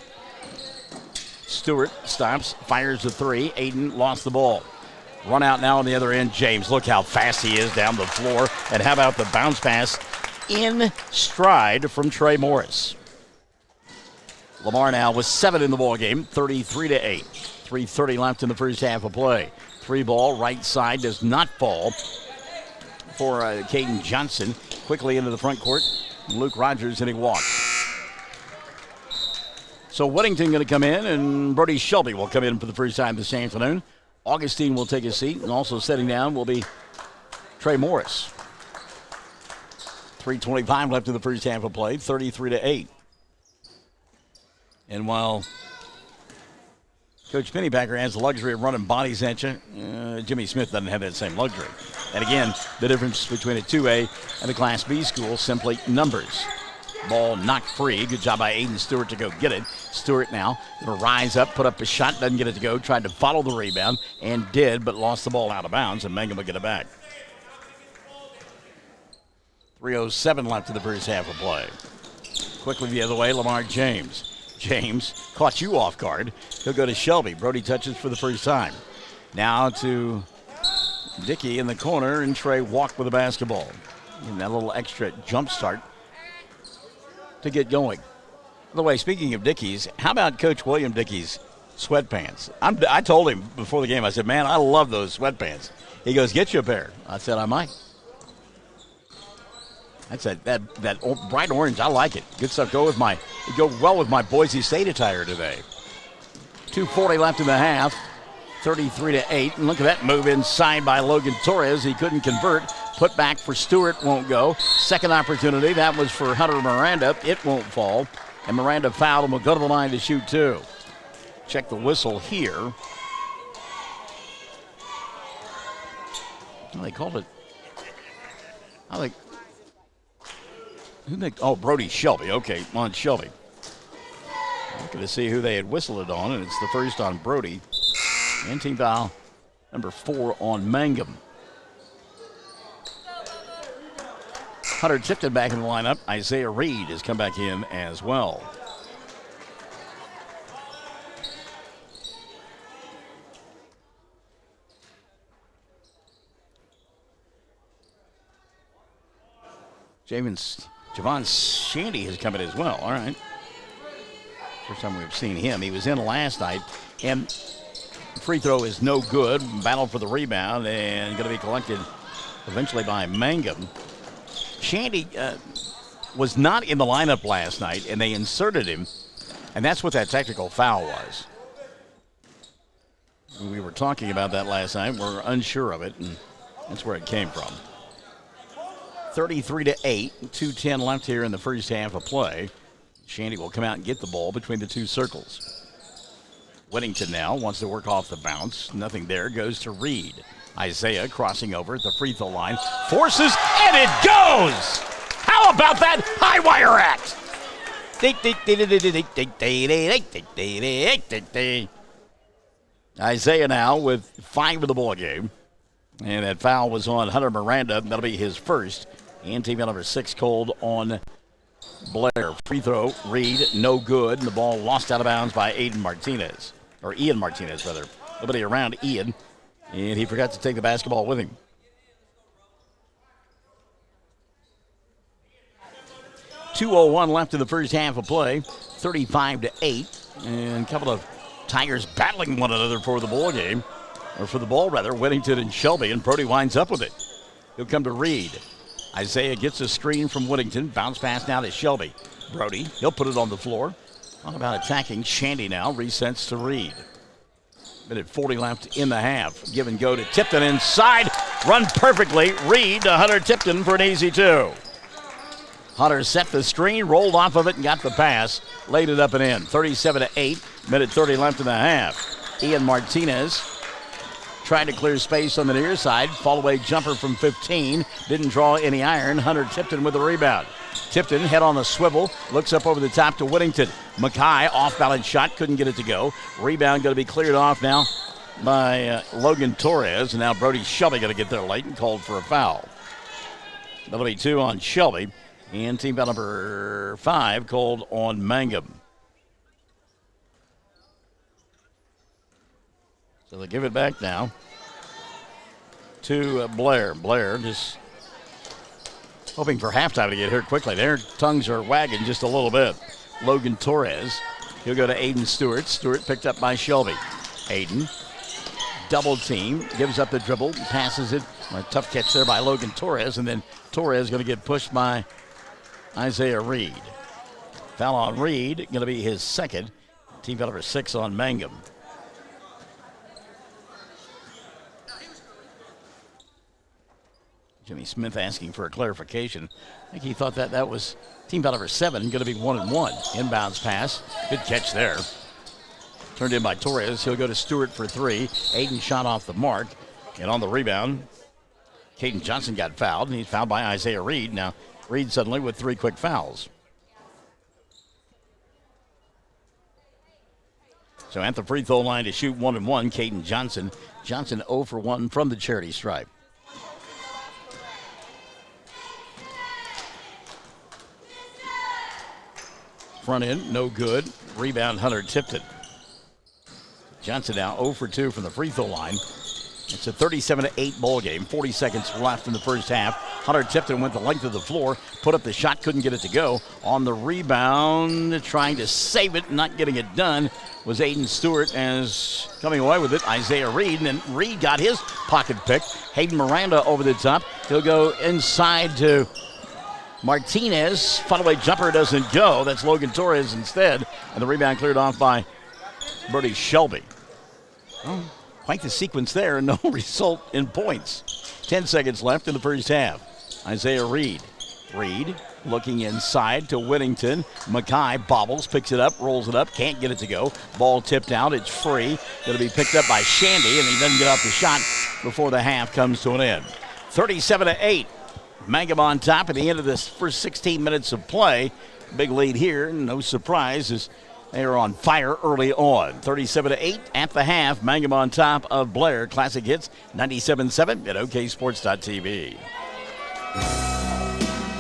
Stewart stops, fires the 3. Aiden lost the ball. Run out now on the other end. James, look how fast he is down the floor. And how about the bounce pass in stride from Trey Morris. Lamar now with 7 in the ball game, 33-8. 3:30 left in the first half of play. 3-ball, right side does not fall for Caden Johnson. Quickly into the front court. Luke Rogers, and he walks. So Whittington going to come in, and Brody Shelby will come in for the first time this afternoon. Augustine will take his seat, and also sitting down will be Trey Morris. 3:25 left in the first half of play, 33-8. And while Coach Pennypacker has the luxury of running bodies at you, Jimmy Smith doesn't have that same luxury. And again, the difference between a 2A and a Class B school, simply numbers. Ball knocked free. Good job by Aiden Stewart to go get it. Stewart now going to rise up, put up a shot, doesn't get it to go. Tried to follow the rebound and did, but lost the ball out of bounds, and Mangum will get it back. 3:07 left in the first half of play. Quickly the other way, Lamar James. James caught you off guard. He'll go to Shelby. Brody touches for the first time. Now to Dickey in the corner, and Trey walked with the basketball. And that little extra jump start to get going. By the way, speaking of Dickey's, how about Coach William Dickey's sweatpants? I told him before the game, I said, man, I love those sweatpants. He goes, get you a pair. I said, I might. That's that bright orange. I like it. Good stuff. Go well with my Boise State attire today. 2:40 left in the half. 33-8. And look at that move inside by Logan Torres. He couldn't convert. Put back for Stewart, won't go. Second opportunity. That was for Hunter Miranda. It won't fall. And Miranda fouled and will go to the line to shoot 2. Check the whistle here. Well, they called it. Brody Shelby. Okay, on Shelby. Looking to see who they had whistled it on, and it's the first on Brody. And team foul number 4 on Mangum. Hunter Tipton back in the lineup. Isaiah Reed has come back in as well. Javon Shandy has come in as well. All right. First time we've seen him. He was in last night. And free throw is no good. Battle for the rebound and going to be collected eventually by Mangum. Shandy was not in the lineup last night, and they inserted him. And that's what that technical foul was. We were talking about that last night. We're unsure of it, and that's where it came from. 33-8, 2:10 left here in the first half of play. Shandy will come out and get the ball between the two circles. Whittington now wants to work off the bounce. Nothing there, goes to Reed. Isaiah crossing over at the free throw line. Forces, and it goes! How about that high wire act? Isaiah now with 5 in the ball game. And that foul was on Hunter Miranda. That'll be his first. And team number 6 called on Blair. Free throw, Reed, no good. And the ball lost out of bounds by Ian Martinez. Nobody around Ian. And he forgot to take the basketball with him. 2:01 left in the first half of play. 35-8. And a couple of Tigers battling one another for the ball game. Or for the ball, rather. Whittington and Shelby. And Brody winds up with it. He'll come to Reed. Isaiah gets a screen from Whittington. Bounce pass now to Shelby. Brody, he'll put it on the floor. All about attacking. Shandy now resets to Reed. Minute 40 left in the half. Give and go to Tipton inside. Run perfectly. Reed to Hunter Tipton for an easy 2. Hunter set the screen, rolled off of it, and got the pass. Laid it up and in. 37-8. Minute 30 left in the half. Ian Martinez trying to clear space on the near side. Fall away jumper from 15. Didn't draw any iron. Hunter Tipton with the rebound. Tipton, head on the swivel, looks up over the top to Whittington. Mackay, off-balance shot, couldn't get it to go. Rebound going to be cleared off now by Logan Torres. And now Brody Shelby going to get there late and called for a foul. That'll be 2 on Shelby. And team foul number 5 called on Mangum. So they give it back now to Blair. Blair just hoping for halftime to get here quickly. Their tongues are wagging just a little bit. Logan Torres. He'll go to Aiden Stewart. Stewart picked up by Shelby. Aiden, double team, gives up the dribble, passes it. A tough catch there by Logan Torres, and then Torres going to get pushed by Isaiah Reed. Foul on Reed, going to be his second. Team foul number 6 on Mangum. Jimmy Smith asking for a clarification. I think he thought that was team foul number 7, going to be 1-1. Inbounds pass. Good catch there. Turned in by Torres. He'll go to Stewart for 3. Aiden shot off the mark. And on the rebound, Caden Johnson got fouled, and he's fouled by Isaiah Reed. Now, Reed suddenly with 3 quick fouls. So at the free throw line to shoot 1-1, Caden Johnson. Johnson 0 for 1 from the charity stripe. Front end, no good. Rebound, Hunter Tipton. Johnson now 0 for 2 from the free throw line. It's a 37-8 ball game. 40 seconds left in the first half. Hunter Tipton went the length of the floor, put up the shot, couldn't get it to go. On the rebound, trying to save it, not getting it done, was Aiden Stewart, as coming away with it, Isaiah Reed. And then Reed got his pocket pick. Hayden Miranda over the top. He'll go inside to Martinez. Follow-away jumper doesn't go. That's Logan Torres instead. And the rebound cleared off by Brody Shelby. Oh, quite the sequence there. No result in points. 10 seconds left in the first half. Isaiah Reed. Reed looking inside to Whittington. Mackay bobbles, picks it up, rolls it up, can't get it to go. Ball tipped out. It's free. Going to be picked up by Shandy, and he doesn't get off the shot before the half comes to an end. 37-8. Mangum on top at the end of this first 16 minutes of play. Big lead here, no surprise, as they are on fire early on. 37-8 at the half. Mangum on top of Blair. Classic Hits 97.7 at oksports.tv.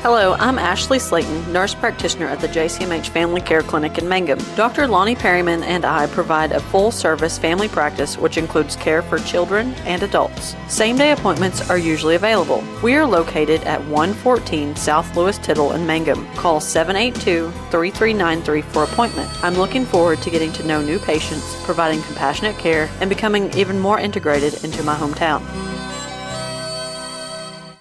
Hello, I'm Ashley Slayton, nurse practitioner at the JCMH Family Care Clinic in Mangum. Dr. Lonnie Perryman and I provide a full-service family practice which includes care for children and adults. Same-day appointments are usually available. We are located at 114 South Lewis Tittle in Mangum. Call 782-3393 for appointment. I'm looking forward to getting to know new patients, providing compassionate care, and becoming even more integrated into my hometown.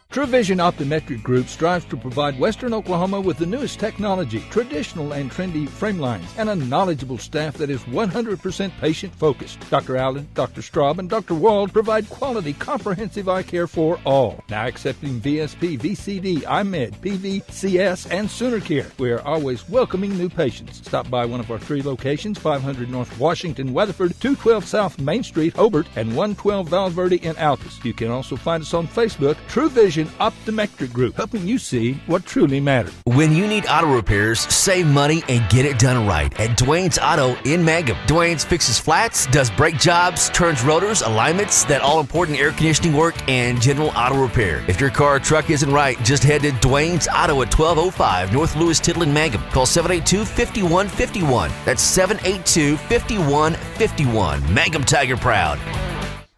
True Vision Optometric Group strives to provide Western Oklahoma with the newest technology, traditional and trendy frame lines, and a knowledgeable staff that is 100% patient-focused. Dr. Allen, Dr. Straub, and Dr. Wald provide quality, comprehensive eye care for all. Now accepting VSP, VCD, IMED, PVCS, and Sooner Care. We are always welcoming new patients. Stop by one of our 3 locations, 500 North Washington, Weatherford, 212 South Main Street, Hobart, and 112 Val Verde in Altus. You can also find us on Facebook, True Vision Vision Optometric Group, helping you see what truly matters. When you need auto repairs, save money and get it done right at Dwayne's Auto in Mangum. Dwayne's fixes flats, does brake jobs, turns rotors, alignments, that all-important air conditioning work, and general auto repair. If your car or truck isn't right, just head to Dwayne's Auto at 1205 North Lewis Tittle in Mangum. Call 782-5151. That's 782-5151. Mangum Tiger proud.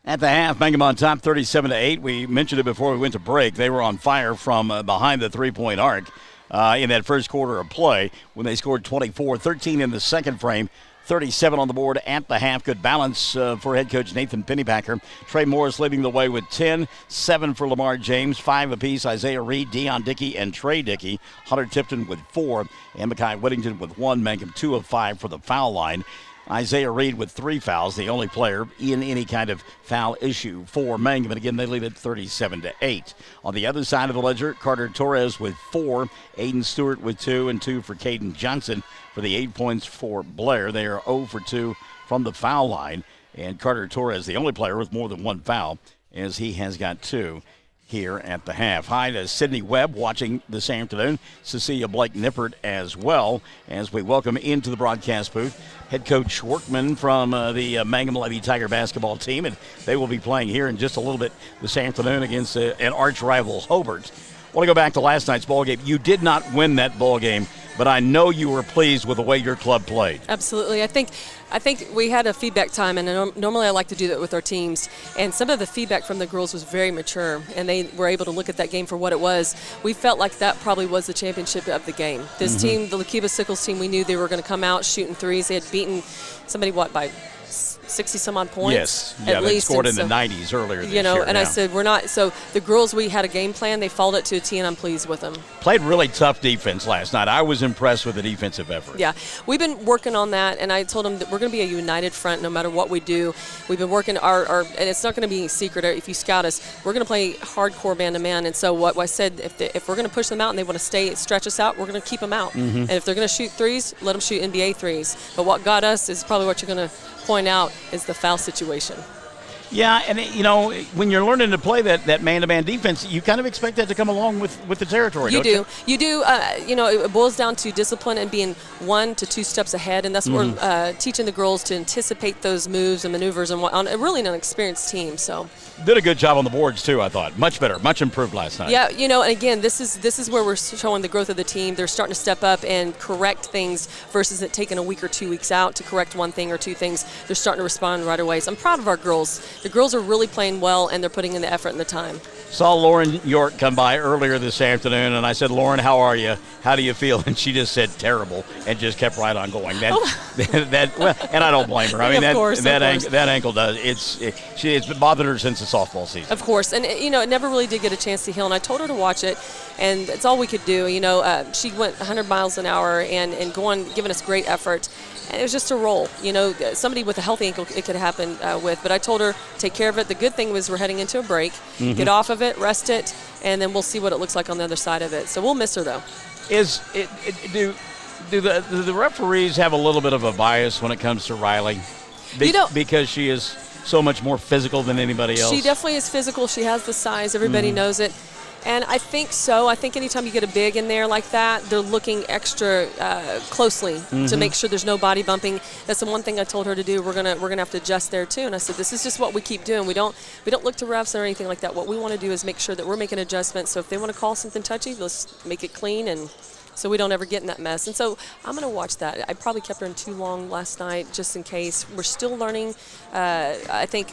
At the half, Mangum on top 37-8. We mentioned it before we went to break. They were on fire from behind the three-point arc in that first quarter of play when they scored 24, 13 in the second frame. 37 on the board at the half. Good balance for head coach Nathan Pennypacker. Trey Morris leading the way with 10, 7 for Lamar James, 5 apiece. Isaiah Reed, Deion Dickey, and Trey Dickey. Hunter Tipton with 4, and Mekhi Whittington with 1. Mangum 2 of 5 for the foul line. Isaiah Reed with 3 fouls, the only player in any kind of foul issue for Mangum. And again, they lead it 37-8. On the other side of the ledger, Carter Torres with 4, Aiden Stewart with 2, and 2 for Caden Johnson for the 8 points for Blair. They are 0 for 2 from the foul line. And Carter Torres, the only player with more than 1 foul, as he has got 2 here at the half. Hi to Sydney Webb watching this afternoon. Cecilia Blake Nippert as well, as we welcome into the broadcast booth head coach Workman from the Mangum Lady Tiger basketball team, and they will be playing here in just a little bit this afternoon against an arch rival Hobart. I want to go back to last night's ball game. You did not win that ball game, but I know you were pleased with the way your club played. Absolutely. I think we had a feedback time, and normally I like to do that with our teams. And some of the feedback from the girls was very mature, and they were able to look at that game for what it was. We felt like that probably was the championship of the game. This team, the Lakiva Sickles team, we knew they were going to come out shooting threes. They had beaten somebody, by 60-some-odd points. Yes, yeah, they scored in the 90s earlier this year. And I said, we're not. So the girls, we had a game plan. They followed it to a T, and I'm pleased with them. Played really tough defense last night. I was impressed with the defensive effort. Yeah, we've been working on that, and I told them that we're going to be a united front no matter what we do. We've been working our and it's not going to be secret if you scout us. We're going to play hardcore man-to-man, and so what I said, if we're going to push them out and they want to stretch us out, we're going to keep them out. And if they're going to shoot threes, let them shoot NBA threes. But what got us is probably what you're going to point out is the foul situation. Yeah, and when you're learning to play that man-to-man defense, you kind of expect that to come along with the territory. You do. It boils down to discipline and being 1 to 2 steps ahead, and that's what we're teaching the girls to anticipate those moves and maneuvers and on really an experienced team. So did a good job on the boards too. I thought much better, much improved last night. Yeah, and again, this is where we're showing the growth of the team. They're starting to step up and correct things versus it taking a week or 2 weeks out to correct one thing or 2 things. They're starting to respond right away. So I'm proud of our girls. The girls are really playing well, and they're putting in the effort and the time. Saw Lauren York come by earlier this afternoon, and I said, Lauren, how are you? How do you feel? And she just said, terrible, and just kept right on going. And I don't blame her. I mean, that ankle does. It's been bothering her since the softball season. Of course, and it never really did get a chance to heal, and I told her to watch it, and it's all we could do. She went 100 miles an hour and giving us great effort. And it was just a roll. Somebody with a healthy ankle it could happen with. But I told her, take care of it. The good thing was we're heading into a break. Get off of it, rest it, and then we'll see what it looks like on the other side of it. So we'll miss her, though. Do the referees have a little bit of a bias when it comes to Riley? Because she is so much more physical than anybody else? She definitely is physical. She has the size. Everybody knows it. And I think so. I think anytime you get a big in there like that, they're looking extra closely to make sure there's no body bumping. That's the one thing I told her to do. We're gonna have to adjust there too. And I said, this is just what we keep doing. We don't look to refs or anything like that. What we want to do is make sure that we're making adjustments. So if they want to call something touchy, let's make it clean, and so we don't ever get in that mess. And so I'm going to watch that. I probably kept her in too long last night just in case. We're still learning. I think.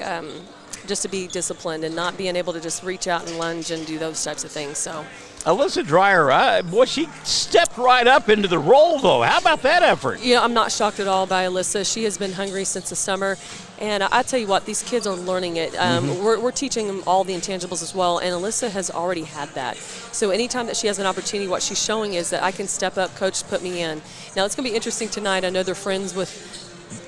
Just to be disciplined and not being able to just reach out and lunge and do those types of things. So, Alyssa Dreyer, she stepped right up into the role, though. How about that effort? I'm not shocked at all by Alyssa. She has been hungry since the summer. And I tell you what, these kids are learning it. We're teaching them all the intangibles as well, and Alyssa has already had that. So anytime that she has an opportunity, what she's showing is that I can step up, coach, put me in. Now, it's going to be interesting tonight. I know they're friends with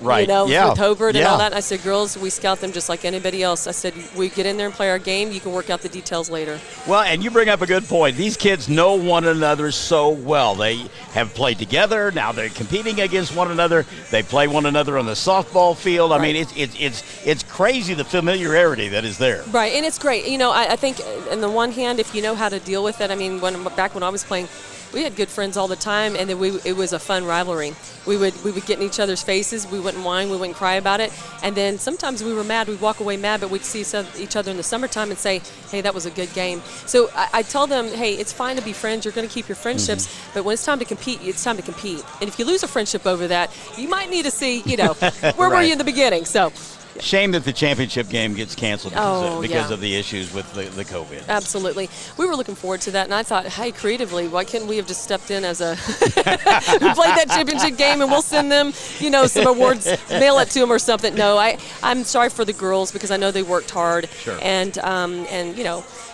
Right. You know, Yeah. with Hobart and Yeah. all that. And I said, girls, we scout them just like anybody else. I said, we get in there and play our game. You can work out the details later. Well, and you bring up a good point. These kids know one another so well. They have played together. Now they're competing against one another. They play one another on the softball field. I mean, it's crazy the familiarity that is there. Right, and it's great. You know, I think on the one hand, if you know how to deal with it, I mean, back when I was playing, we had good friends all the time, and then it was a fun rivalry. We would get in each other's faces. We wouldn't whine. We wouldn't cry about it. And then sometimes we were mad. We'd walk away mad, but we'd see each other in the summertime and say, hey, that was a good game. So I tell them, hey, it's fine to be friends. You're going to keep your friendships, but when it's time to compete, it's time to compete. And if you lose a friendship over that, you might need to see, where were you in the beginning? So. Shame that the championship game gets canceled because of the issues with the COVID. Absolutely. We were looking forward to that, and I thought, hey, creatively, why couldn't we have just stepped in as a who played that championship game, and we'll send them, some awards, mail it to them or something. No, I'm sorry for the girls because I know they worked hard, sure. and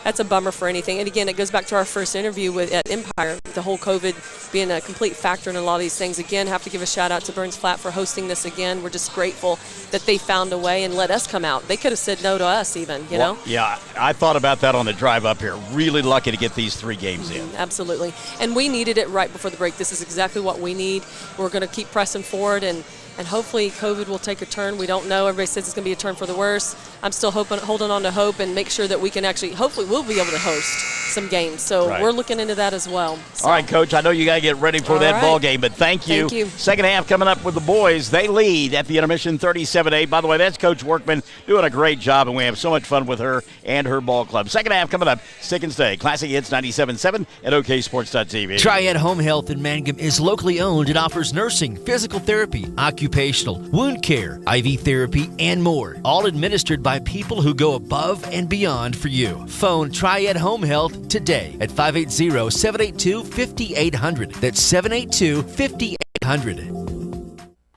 that's a bummer for anything. And again, it goes back to our first interview at Empire, the whole COVID being a complete factor in a lot of these things. Again, have to give a shout out to Burns Flat for hosting this again. We're just grateful that they found a way and let us come out. They could have said no to us even, you know? Yeah, I thought about that on the drive up here. Really lucky to get these 3 games in. Absolutely. And we needed it right before the break. This is exactly what we need. We're going to keep pressing forward, and hopefully COVID will take a turn. We don't know. Everybody says it's going to be a turn for the worse. I'm still holding on to hope and make sure that we can hopefully we'll be able to host some games. So we're looking into that as well. So. All right, Coach, I know you got to get ready for that ball game, but thank you. Thank you. Second half coming up with the boys. They lead at the intermission 37-8. By the way, that's Coach Workman doing a great job, and we have so much fun with her and her ball club. Second half coming up. Stick and stay. Classic Hits 97.7 at OKSports.tv. Triad Home Health in Mangum is locally owned and offers nursing, physical therapy, occupational, wound care, IV therapy, and more. All administered by people who go above and beyond for you. Phone Triad Home Health today at 580-782-5800. That's 782-5800.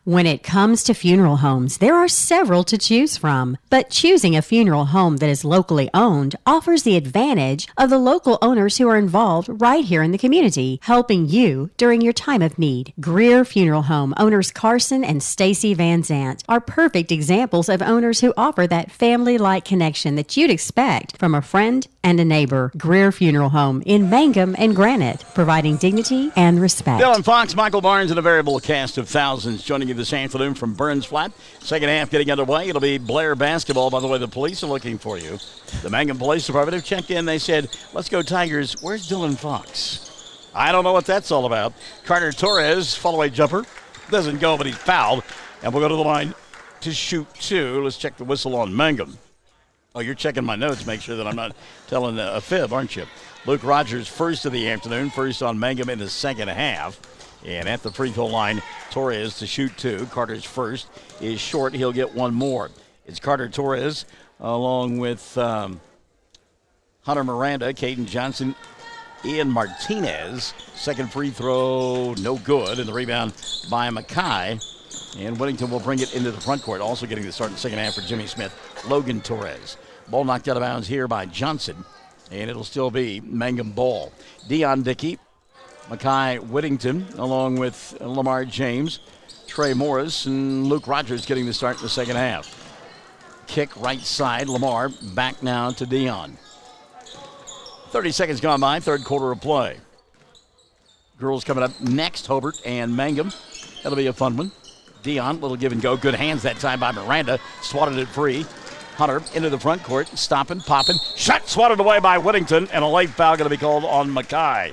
When it comes to funeral homes, there are several to choose from. But choosing a funeral home that is locally owned offers the advantage of the local owners who are involved right here in the community, helping you during your time of need. Greer Funeral Home owners Carson and Stacy Van Zant are perfect examples of owners who offer that family-like connection that you'd expect from a friend and a neighbor. Greer Funeral Home in Mangum and Granite, providing dignity and respect. Dylan Fox, Michael Barnes, and a variable cast of thousands joining you this afternoon from Burns Flat. Second half getting underway. It'll be Blair basketball. By the way, the police are looking for you. The Mangum Police Department have checked in. They said, let's go Tigers. Where's Dylan Fox? I don't know what that's all about. Carter Torres, follow-away jumper. Doesn't go, but he's fouled. And we'll go to the line to shoot 2. Let's check the whistle on Mangum. Oh, you're checking my notes. Make sure that I'm not telling a fib, aren't you? Luke Rogers, first of the afternoon. First on Mangum in the second half. And at the free throw line, Torres to shoot 2. Carter's first is short. He'll get one more. It's Carter Torres along with Hunter Miranda, Caden Johnson, Ian Martinez. Second free throw, no good. And the rebound by Mackay. And Whittington will bring it into the front court. Also getting the start in the second half for Jimmy Smith, Logan Torres. Ball knocked out of bounds here by Johnson. And it'll still be Mangum ball. Dion Dickey, Mackay Whittington, along with Lamar James, Trey Morris, and Luke Rogers getting the start in the second half. Kick right side, Lamar back now to Dion. 30 seconds gone by, third quarter of play. Girls coming up next, Hobart and Mangum. That'll be a fun one. Dion, little give and go. Good hands that time by Miranda. Swatted it free. Hunter into the front court, stopping, popping. Shot swatted away by Whittington, and a late foul going to be called on Mackay.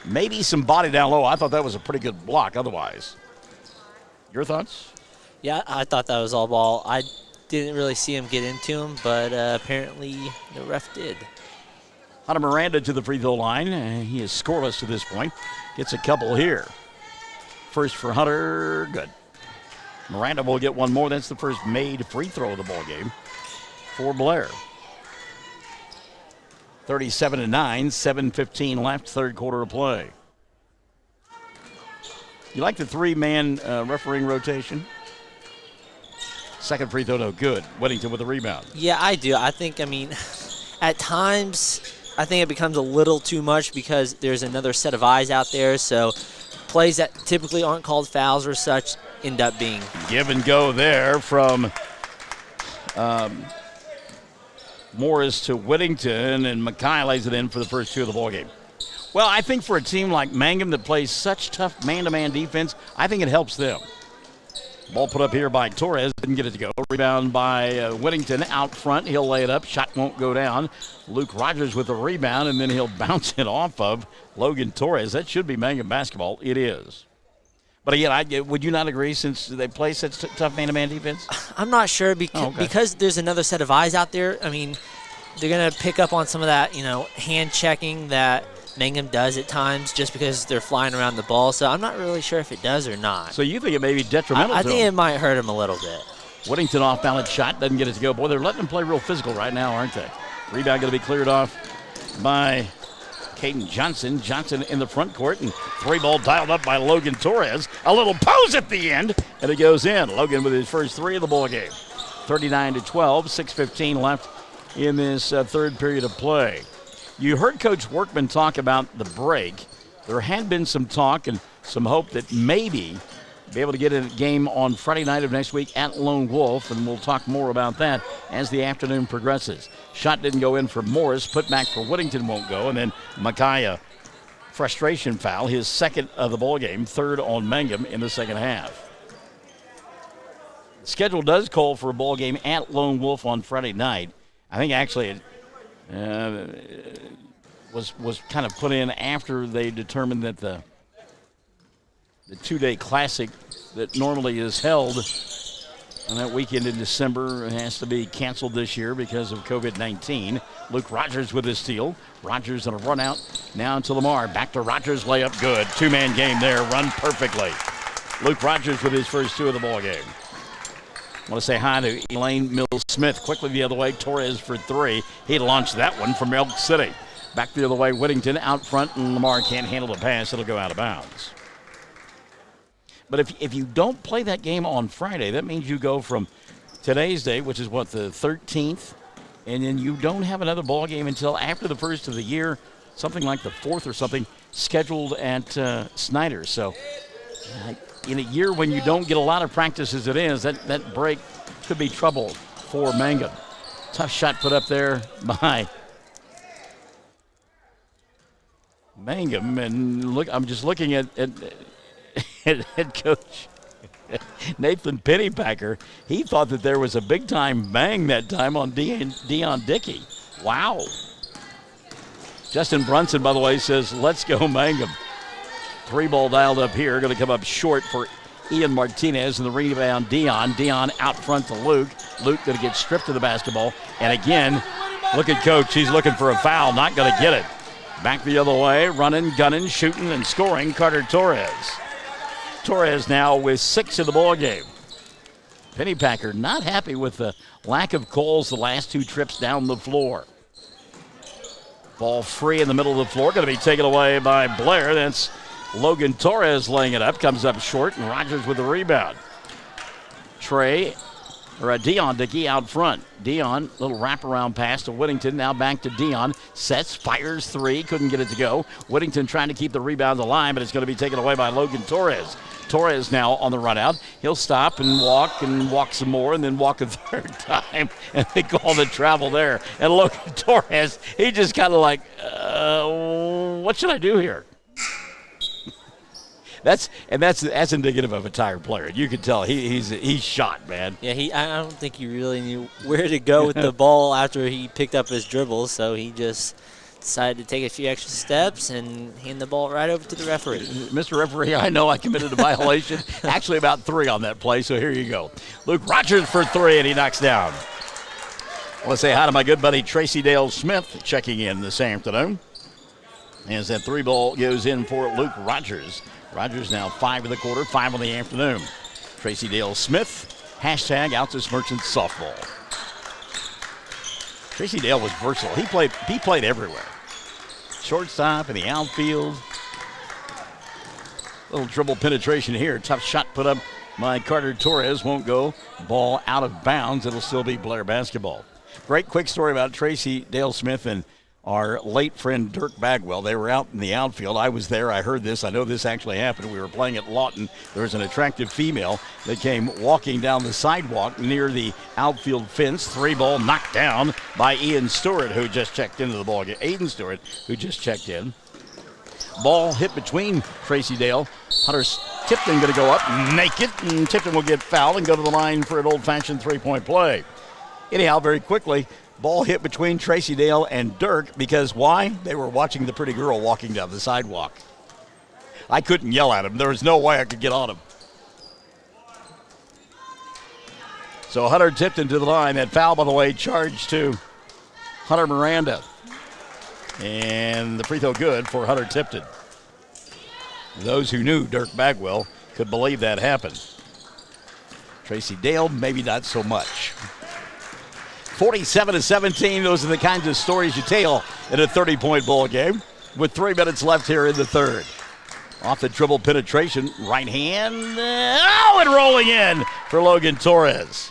Maybe some body down low. I thought that was a pretty good block otherwise. Your thoughts? Yeah, I thought that was all ball. I didn't really see him get into him, but apparently the ref did. Hunter Miranda to the free throw line. He is scoreless to this point. Gets a couple here. First for Hunter, good. Miranda will get one more. That's the first made free throw of the ball game for Blair. 37-9, 7:15 left, third quarter of play. You like the 3-man refereeing rotation? Second free throw, no good. Whittington with the rebound. Yeah, I do. I think, at times, I think it becomes a little too much because there's another set of eyes out there. So plays that typically aren't called fouls or such, end up being. Give and go there from Morris to Whittington, and Mackay lays it in for the first two of the ball game. Well, I think for a team like Mangum that plays such tough man-to-man defense, I think it helps them. Ball put up here by Torres, didn't get it to go. Rebound by Whittington out front. He'll lay it up. Shot won't go down. Luke Rogers with the rebound, and then he'll bounce it off of Logan Torres. That should be Mangum basketball. It is. But again, would you not agree since they play such tough man-to-man defense? I'm not sure because there's another set of eyes out there. I mean, they're going to pick up on some of that, hand checking that Mangum does at times just because they're flying around the ball. So I'm not really sure if it does or not. So you think it may be detrimental I to think them? it might hurt him a little bit. Whittington off-balance shot, doesn't get it to go. Boy, they're letting them play real physical right now, aren't they? Rebound going to be cleared off by Caden Johnson. Johnson in the front court, and three ball dialed up by Logan Torres. A little pose at the end, and it goes in. Logan with his first three of the ball game. 39-12, 6:15 left in this third period of play. You heard Coach Workman talk about the break. There had been some talk and some hope that maybe be able to get a game on Friday night of next week at Lone Wolf, and we'll talk more about that as the afternoon progresses. Shot didn't go in for Morris. Put back for Whittington won't go, and then Mackay, frustration foul, his second of the ball game, third on Mangum in the second half. The schedule does call for a ball game at Lone Wolf on Friday night. I think actually it was kind of put in after they determined that the two-day classic that normally is held on that weekend in December has to be canceled this year because of COVID-19. Luke Rogers with his steal. Rogers on a run out now to Lamar. Back to Rogers, layup good. Two-man game there, run perfectly. Luke Rogers with his first two of the ball game. I want to say hi to Elaine Mills-Smith. Quickly the other way, Torres for three. He launched that one from Elk City. Back the other way, Whittington out front, and Lamar can't handle the pass. It'll go out of bounds. But if you don't play that game on Friday, that means you go from today's day, which is what, the 13th, and then you don't have another ball game until after the first of the year, something like the 4th or something, scheduled at Snyder. So in a year when you don't get a lot of practice as it is, that break could be trouble for Mangum. Tough shot put up there by Mangum. And look, I'm just looking at head coach Nathan Pennypacker. He thought that there was a big-time bang that time on Dion Dickey. Wow. Justin Brunson, by the way, says, let's go Mangum. Three ball dialed up here. Going to come up short for Ian Martinez, and the rebound Dion. Dion out front to Luke. Luke going to get stripped of the basketball. And again, look at Coach. He's looking for a foul. Not going to get it. Back the other way. Running, gunning, shooting, and scoring. Carter Torres. Torres now with 6 in the ball game. Pennypacker not happy with the lack of calls the last two trips down the floor. Ball free in the middle of the floor. Going to be taken away by Blair. That's Logan Torres laying it up. Comes up short, and Rogers with the rebound. Dion Dickey out front. Dion, little wraparound pass to Whittington. Now back to Dion. Sets, fires three. Couldn't get it to go. Whittington trying to keep the rebound alive, but it's going to be taken away by Logan Torres. Torres now on the run out. He'll stop and walk some more, and then walk a third time. And they call the travel there. And Logan Torres, he just kind of like, what should I do here? That's indicative of a tired player. You can tell he's shot, man. Yeah, I don't think he really knew where to go with the ball after he picked up his dribbles, so he just decided to take a few extra steps and hand the ball right over to the referee. Mr. Referee, I know I committed a violation. Actually, about 3 on that play, so here you go. Luke Rogers for 3, and he knocks down. I want to say hi to my good buddy Tracy Dale Smith checking in this afternoon. As that 3 ball goes in for Luke Rogers. Rogers now 5 in the quarter, 5 on the afternoon. Tracy Dale Smith, hashtag Altus Merchants Softball. Tracy Dale was versatile. He played everywhere. Shortstop in the outfield. Little dribble penetration here. Tough shot put up by Carter Torres. Won't go. Ball out of bounds. It'll still be Blair basketball. Great quick story about Tracy Dale Smith and our late friend Dirk Bagwell. They were out in the outfield. I was there. I heard this. I know this actually happened. We were playing at Lawton. There was an attractive female that came walking down the sidewalk near the outfield fence. 3-ball knocked down by Ian Stewart, who just checked into the ball game. Aiden Stewart, who just checked in. Ball hit between Tracy Dale. Hunter Tipton going to go up naked, and Tipton will get fouled and go to the line for an old-fashioned three-point play. Anyhow, very quickly, ball hit between Tracy Dale and Dirk because why? They were watching the pretty girl walking down the sidewalk. I couldn't yell at him. There was no way I could get on him. So Hunter Tipton to the line. That foul, by the way, charged to Hunter Miranda. And the free throw good for Hunter Tipton. Those who knew Dirk Bagwell could believe that happened. Tracy Dale, maybe not so much. 47-17, those are the kinds of stories you tell in a 30-point ball game with 3 minutes left here in the third. Off the dribble penetration, right hand, and rolling in for Logan Torres.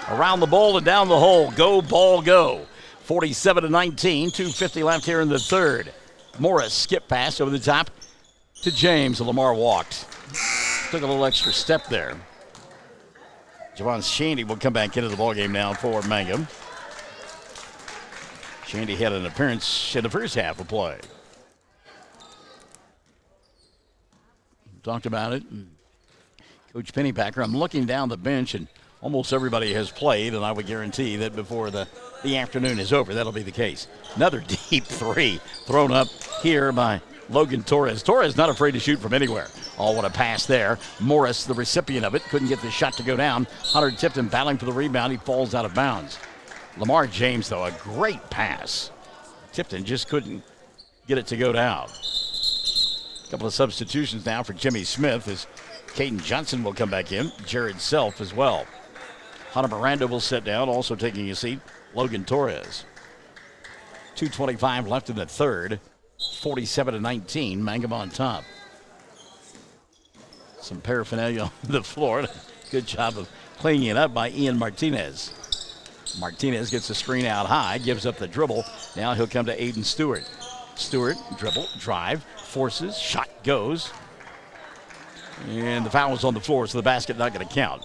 Around the bowl and down the hole, go ball go. 47-19, 2:50 left here in the third. Morris skip pass over the top to James, and Lamar walked. Took a little extra step there. Javon Shandy will come back into the ballgame now for Mangum. Shandy had an appearance in the first half of play. Talked about it. Coach Pennypacker, I'm looking down the bench, and almost everybody has played, and I would guarantee that before the afternoon is over, that'll be the case. Another deep three thrown up here by Logan Torres. Torres not afraid to shoot from anywhere. Oh, what a pass there. Morris, the recipient of it, couldn't get the shot to go down. Hunter Tipton battling for the rebound. He falls out of bounds. Lamar James, though, a great pass. Tipton just couldn't get it to go down. A couple of substitutions now for Jimmy Smith as Caden Johnson will come back in. Jared Self as well. Hunter Miranda will sit down, also taking a seat. Logan Torres. 2:25 left in the third. 47-19, Mangum on top. Some paraphernalia on the floor. Good job of cleaning it up by Ian Martinez. Martinez gets the screen out high, gives up the dribble. Now he'll come to Aiden Stewart. Stewart, dribble, drive, forces, shot goes. And the foul is on the floor, so the basket not going to count.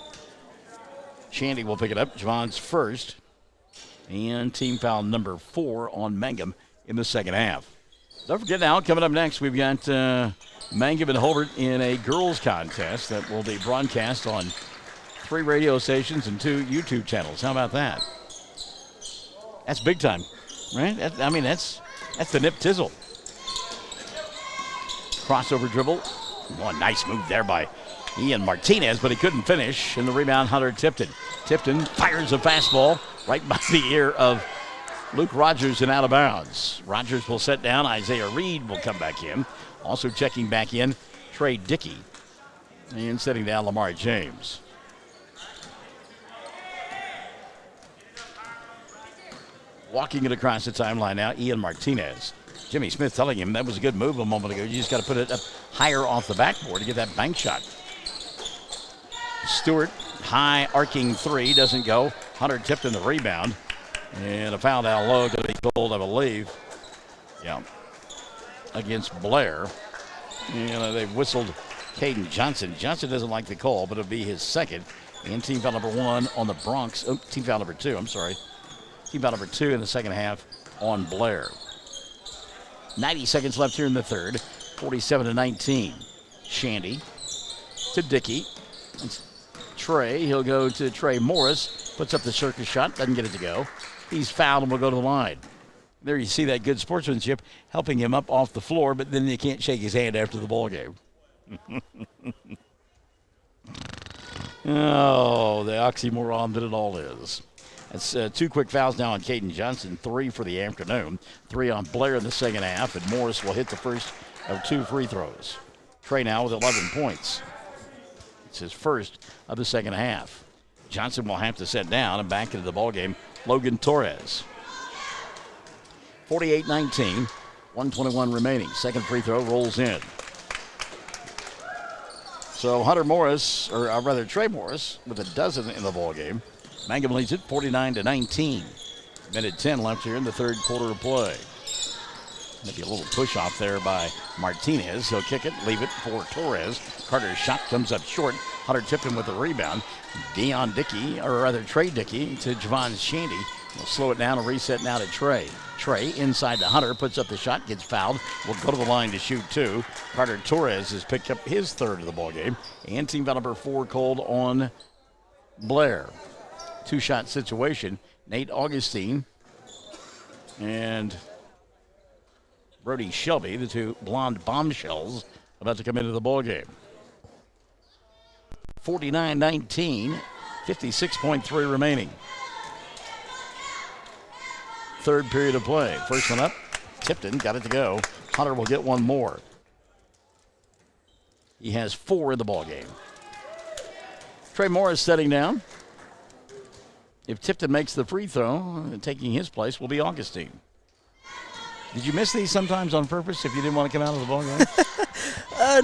Shandy will pick it up. Javon's first. And team foul number 4 on Mangum in the second half. Don't forget now, coming up next, we've got Mangum and Hobart in a girls contest that will be broadcast on 3 radio stations and 2 YouTube channels. How about that? That's big time, right? That's the nip tizzle. Crossover dribble. One nice move there by Ian Martinez, but he couldn't finish. And the rebound, Hunter Tipton. Tipton fires a fastball right by the ear of Luke Rogers and out of bounds. Rogers will set down. Isaiah Reed will come back in. Also checking back in, Trey Dickey. And setting down Lamar James. Walking it across the timeline now, Ian Martinez. Jimmy Smith telling him that was a good move a moment ago. You just got to put it up higher off the backboard to get that bank shot. Stewart, high arcing three, doesn't go. Hunter Tipton the rebound. And a foul down low, going to be called, I believe. Yeah. Against Blair. And they've whistled Caden Johnson. Johnson doesn't like the call, but it'll be his second. And team foul number 1 on the Bronx. Oh, team foul number 2, I'm sorry. Team foul number 2 in the second half on Blair. 90 seconds left here in the third. 47-19. Shandy to Dickey. It's Trey. He'll go to Trey Morris. Puts up the circus shot. Doesn't get it to go. He's fouled and will go to the line. There you see that good sportsmanship helping him up off the floor, but then you can't shake his hand after the ball game. Oh, the oxymoron that it all is. That's 2 quick fouls now on Caden Johnson, 3 for the afternoon, 3 on Blair in the second half, and Morris will hit the first of 2 free throws. Trey now with 11 points. It's his first of the second half. Johnson will have to sit down, and back into the ballgame, Logan Torres. 48-19, 1:21 remaining. Second free throw rolls in. So Hunter Morris, or rather Trey Morris, with a dozen in the ballgame. Mangum leads it 49-19. Minute 10 left here in the third quarter of play. Maybe a little push off there by Martinez. He'll kick it, leave it for Torres. Carter's shot comes up short. Hunter Tipton with the rebound. Trey Dickey to Javon Shandy. He'll slow it down and reset now to Trey. Trey inside to Hunter, puts up the shot, gets fouled. Will go to the line to shoot two. Carter Torres has picked up his third of the ballgame. And team foul number 4 called on Blair. Two-shot situation. Nate Augustine and Brody Shelby, the two blonde bombshells, about to come into the ballgame. 49-19, 56.3 remaining. Third period of play. First one up, Tipton got it to go. Hunter will get one more. He has 4 in the ballgame. Trey Morris setting down. If Tipton makes the free throw, taking his place will be Augustine. Did you miss these sometimes on purpose if you didn't want to come out of the ballgame?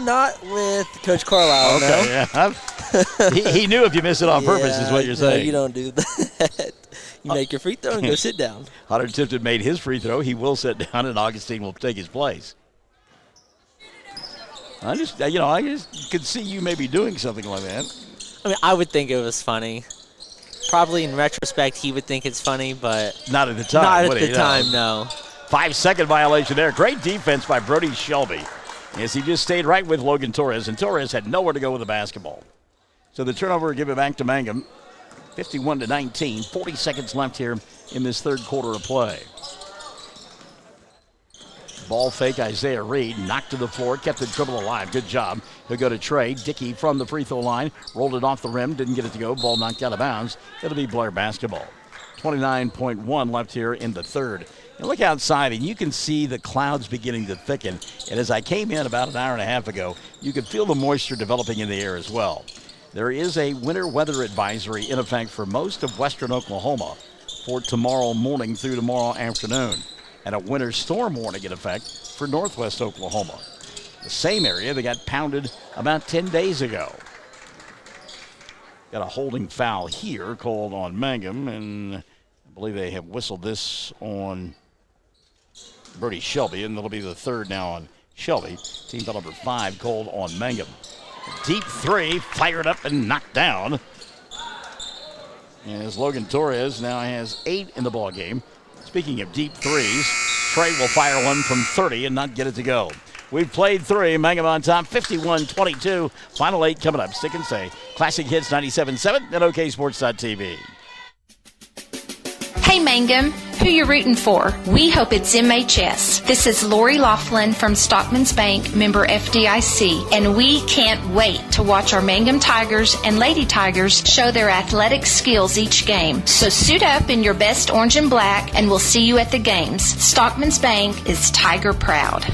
Not with Coach Carlisle, okay, no. Yeah. he knew if you miss it on purpose is what you're saying. No, you don't do that. You make your free throw and go sit down. Hunter Tipton made his free throw. He will sit down, and Augustine will take his place. I just could see you maybe doing something like that. I mean, I would think it was funny. Probably in retrospect, he would think it's funny, but not at the time. Not at the time, no. 5-second violation there. Great defense by Brody Shelby as he just stayed right with Logan Torres, and Torres had nowhere to go with the basketball. So the turnover will give it back to Mangum. 51-19, 40 seconds left here in this third quarter of play. Ball fake, Isaiah Reed, knocked to the floor, kept the dribble alive. Good job. He'll go to Trey. Dickey from the free throw line, rolled it off the rim, didn't get it to go. Ball knocked out of bounds. It'll be Blair basketball. 29.1 left here in the third. And look outside, and you can see the clouds beginning to thicken. And as I came in about an hour and a half ago, you could feel the moisture developing in the air as well. There is a winter weather advisory in effect for most of western Oklahoma for tomorrow morning through tomorrow afternoon, and a winter storm warning in effect for northwest Oklahoma. The same area that got pounded about 10 days ago. Got a holding foul here called on Mangum, and I believe they have whistled this on Brody Shelby, and that'll be the third now on Shelby. Team foul number 5 called on Mangum. Deep three, fired up and knocked down. As Logan Torres now has 8 in the ball game. Speaking of deep threes, Trey will fire one from 30 and not get it to go. We've played 3. Mangum on top, 51-22. Final 8 coming up. Stick and Stay. Classic Hits 97.7 and OKSports.tv. Hey Mangum, who you rooting for? We hope it's MHS. This is Lori Laughlin from Stockman's Bank, member FDIC, and we can't wait to watch our Mangum Tigers and Lady Tigers show their athletic skills each game. So suit up in your best orange and black, and we'll see you at the games. Stockman's Bank is Tiger proud.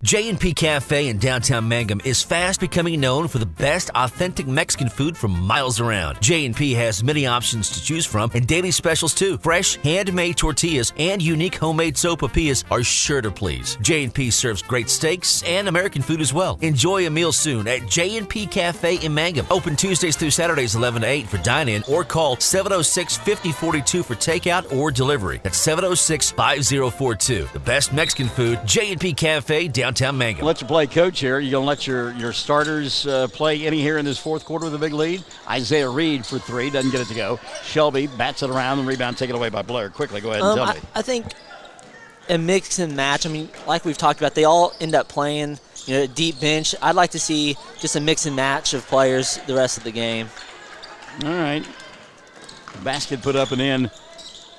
J&P Cafe in downtown Mangum is fast becoming known for the best authentic Mexican food from miles around. J&P has many options to choose from and daily specials too. Fresh, handmade tortillas and unique homemade sopapillas are sure to please. J&P serves great steaks and American food as well. Enjoy a meal soon at J&P Cafe in Mangum. Open Tuesdays through Saturdays 11 to 8 for dine-in or call 706-5042 for takeout or delivery. That's 706-5042. The best Mexican food, J&P Cafe, downtown Mangum. Let you play coach here. You going to let your starters play any here in this fourth quarter with a big lead? Isaiah Reed for 3, doesn't get it to go. Shelby bats it around and rebound taken away by Blair. Quickly, go ahead and tell me. I think a mix and match. I mean, like we've talked about, they all end up playing, a deep bench. I'd like to see just a mix and match of players the rest of the game. All right. Basket put up and in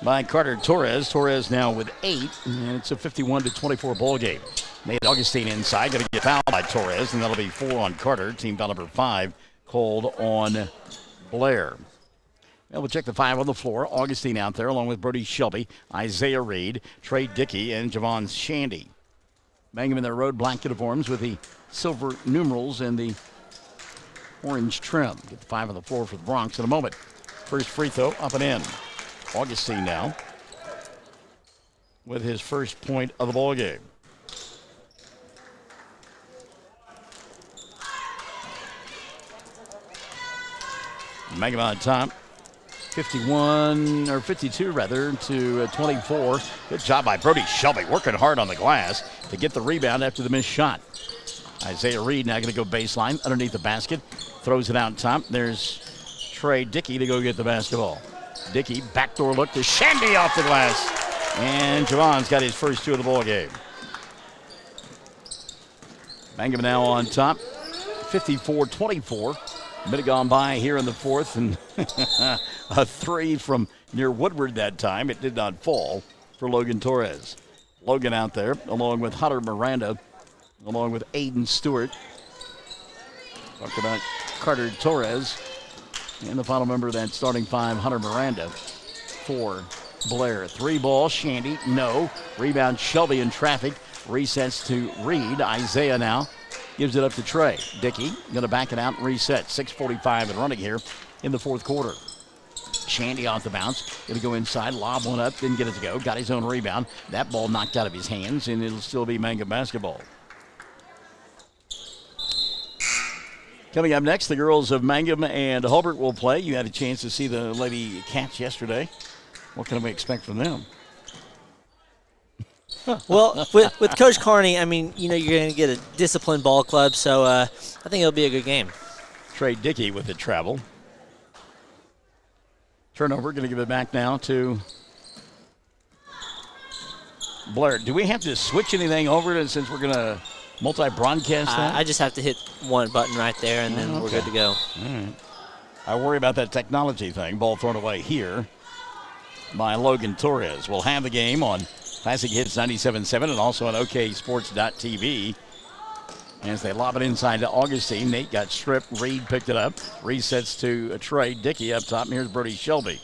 by Carter Torres. Torres now with 8, and it's a 51-24 ball game. Nate Augustine inside, going to get fouled by Torres, and that'll be 4 on Carter. Team foul number 5 called on Blair. Well, we'll check the 5 on the floor. Augustine out there along with Brody Shelby, Isaiah Reed, Trey Dickey, and Javon Shandy. Mangum in their road black uniforms with the silver numerals and the orange trim. Get the 5 on the floor for the Bronx in a moment. First free throw up and in. Augustine now with his first point of the ball game. Mangum on top. 51 or 52 rather to 24. Good job by Brody Shelby, working hard on the glass to get the rebound after the missed shot. Isaiah Reed now going to go baseline underneath the basket, throws it out top. There's Trey Dickey to go get the basketball. Dickey, backdoor look to Shandy off the glass, and Javon's got his first 2 of the ball game. Mangum now on top, 54-24. Minute gone by here in the fourth, and a 3 from near Woodward that time. It did not fall for Logan Torres. Logan out there, along with Hunter Miranda, along with Aiden Stewart. Talked about Carter Torres, and the final member of that starting 5, Hunter Miranda, for Blair. 3 ball, Shandy, no. Rebound, Shelby in traffic. Resets to Reed. Isaiah now gives it up to Trey. Dickey going to back it out and reset. 6:45 and running here in the fourth quarter. Shandy off the bounce. Going to go inside, lob one up, didn't get it to go. Got his own rebound. That ball knocked out of his hands, and it'll still be Mangum basketball. Coming up next, the girls of Mangum and Hobart will play. You had a chance to see the Lady Cats yesterday. What can we expect from them? Well, with Coach Carney, I mean, you know, you're going to get a disciplined ball club, so I think it'll be a good game. Trey Dickey with the travel. Turnover, going to give it back now to Blair. Do we have to switch anything over since we're going to multi-broadcast that? I just have to hit one button right there, and then we're good to go. All right. I worry about that technology thing. Ball thrown away here by Logan Torres. We'll have the game on Classic Hits 97.7 and also on OKSports.tv. As they lob it inside to Augustine. Nate got stripped. Reed picked it up. Resets to Trey Dickey up top. And here's Brody Shelby.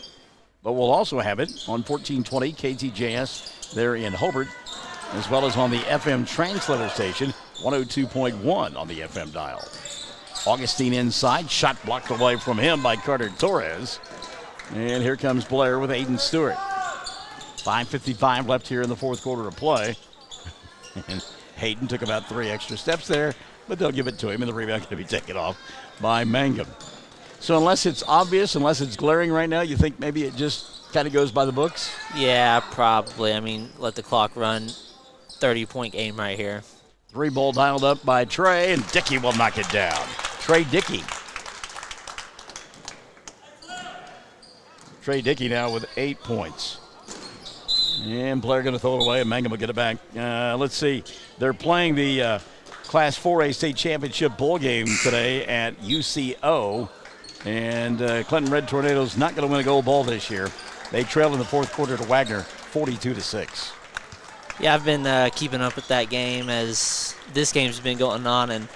But we'll also have it on 1420 KTJS there in Hobart, as well as on the FM translator station, 102.1 on the FM dial. Augustine inside. Shot blocked away from him by Carter Torres. And here comes Blair with Aiden Stewart. 5:55 left here in the fourth quarter of play. And Hayden took about 3 extra steps there, but they'll give it to him, and the rebound going to be taken off by Mangum. So unless it's obvious, unless it's glaring right now, you think maybe it just kind of goes by the books? Yeah, probably. I mean, let the clock run. 30-point game right here. 3 ball dialed up by Trey, and Dickey will knock it down. Trey Dickey. Trey Dickey now with 8 points. And Blair going to throw it away, and Mangum will get it back. Let's see. They're playing the Class 4A State Championship bowl game today at UCO. And Clinton Red Tornadoes not going to win a gold ball this year. They trailed in the fourth quarter to Wagner, 42-6. Yeah, I've been keeping up with that game as this game's been going on, and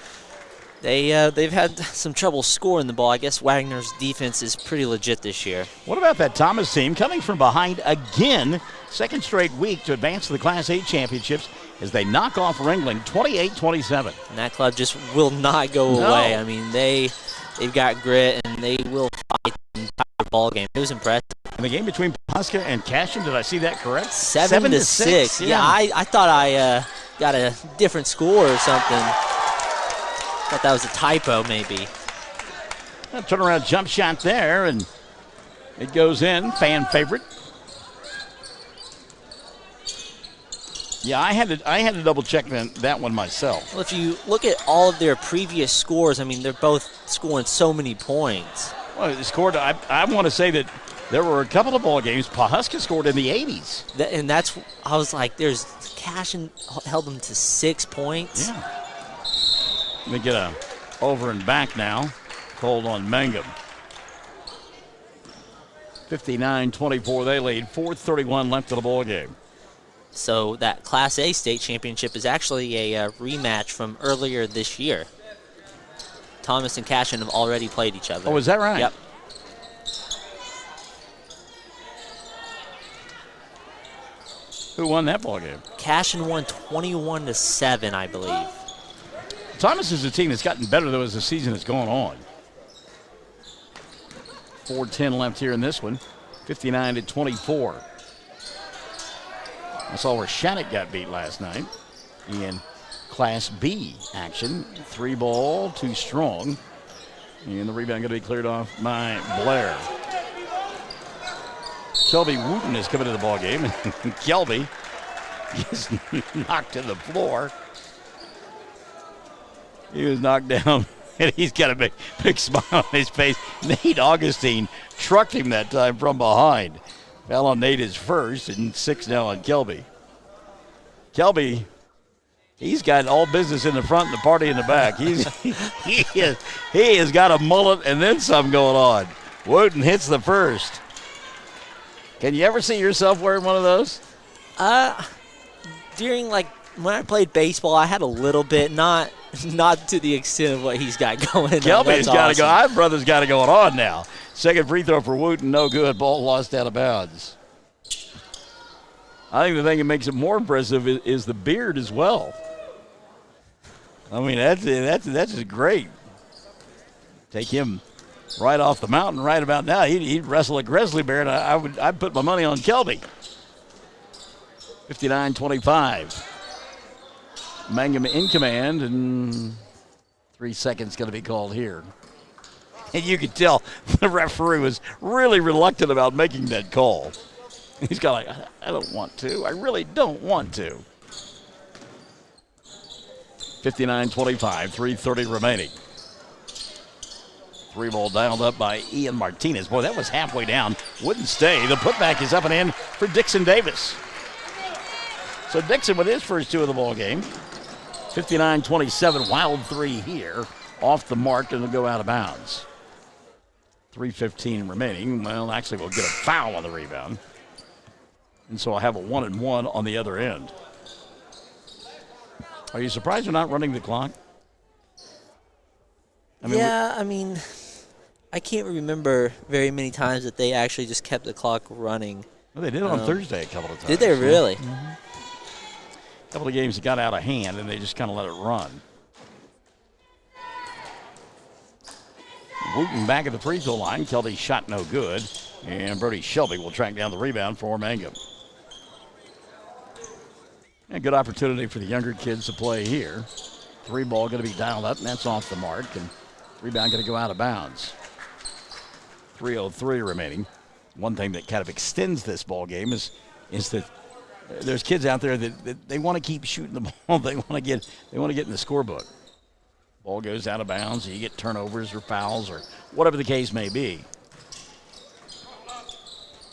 they've had some trouble scoring the ball. I guess Wagner's defense is pretty legit this year. What about that Thomas team coming from behind again, second straight week to advance to the Class 8 championships as they knock off Ringling 28-27. And that club just will not go away. I mean, they've got grit, and they will fight the entire ball game. It was impressive. In the game between Pahuska and Cashion, did I see that correct? 7-6. Yeah, I thought I got a different score or something. Thought that was a typo, maybe. Turnaround jump shot there, and it goes in. Fan favorite. Yeah, I had to double check that one myself. Well, if you look at all of their previous scores, I mean, they're both scoring so many points. Well, they scored. I want to say that there were a couple of ball games Pahuska scored in the 80s. And I was like, Cashion held them to 6 points. Yeah. Let me get a over and back now. Called on Mangum. 59-24 they lead. 4:31 left of the ball game. So that Class A state championship is actually a rematch from earlier this year. Thomas and Cashion have already played each other. Oh, is that right? Yep. Who won that ball game? Cashion won 21-7, I believe. Thomas is a team that's gotten better, though, as the season has gone on. 4:10 left here in this one. 59-24. I saw where Shattuck got beat last night in Class B action. 3 ball, too strong. And the rebound going to be cleared off by Blair. Kelby Wooten is coming to the ball game, and Kelby gets knocked to the floor. He was knocked down, and he's got a big smile on his face. Nate Augustine trucked him that time from behind. Fell on Nate is first, and 6 now on Kelby. Kelby, he's got all business in the front and the party in the back. He has got a mullet and then some going on. Wooten hits the first. Can you ever see yourself wearing one of those? During when I played baseball, I had a little bit, not to the extent of what he's got going on. Kelby's got to go. Our brother's got it going on now. Second free throw for Wooten, no good. Ball lost out of bounds. I think the thing that makes it more impressive is the beard as well. I mean, that's just great. Take him right off the mountain right about now. He'd wrestle a grizzly bear, and I'd put my money on Kelby. 59-25. Mangum in command, and 3 seconds going to be called here. And you could tell the referee was really reluctant about making that call. He's got I don't want to. I really don't want to. 59-25, 3:30 remaining. 3 ball dialed up by Ian Martinez. Boy, that was halfway down. Wouldn't stay. The putback is up and in for Dixon Davis. So Dixon with his first 2 of the ball game. 59-27, wild 3 here. Off the mark and will go out of bounds. 3:15 remaining. Well, actually, we'll get a foul on the rebound. And so I'll have a 1-and-1 on the other end. Are you surprised they're not running the clock? I can't remember very many times that they actually just kept the clock running. Well, they did it on Thursday a couple of times. Did they really? Mm-hmm. A couple of games that got out of hand, and they just kind of let it run. Wooten back at the free throw line. Kelby shot no good. And Brody Shelby will track down the rebound for Mangum. A good opportunity for the younger kids to play here. 3 ball going to be dialed up, and that's off the mark. And rebound going to go out of bounds. 3:03 remaining. One thing that kind of extends this ball game is that there's kids out there that they want to keep shooting the ball. They want to get in the scorebook. Ball goes out of bounds, and you get turnovers or fouls or whatever the case may be.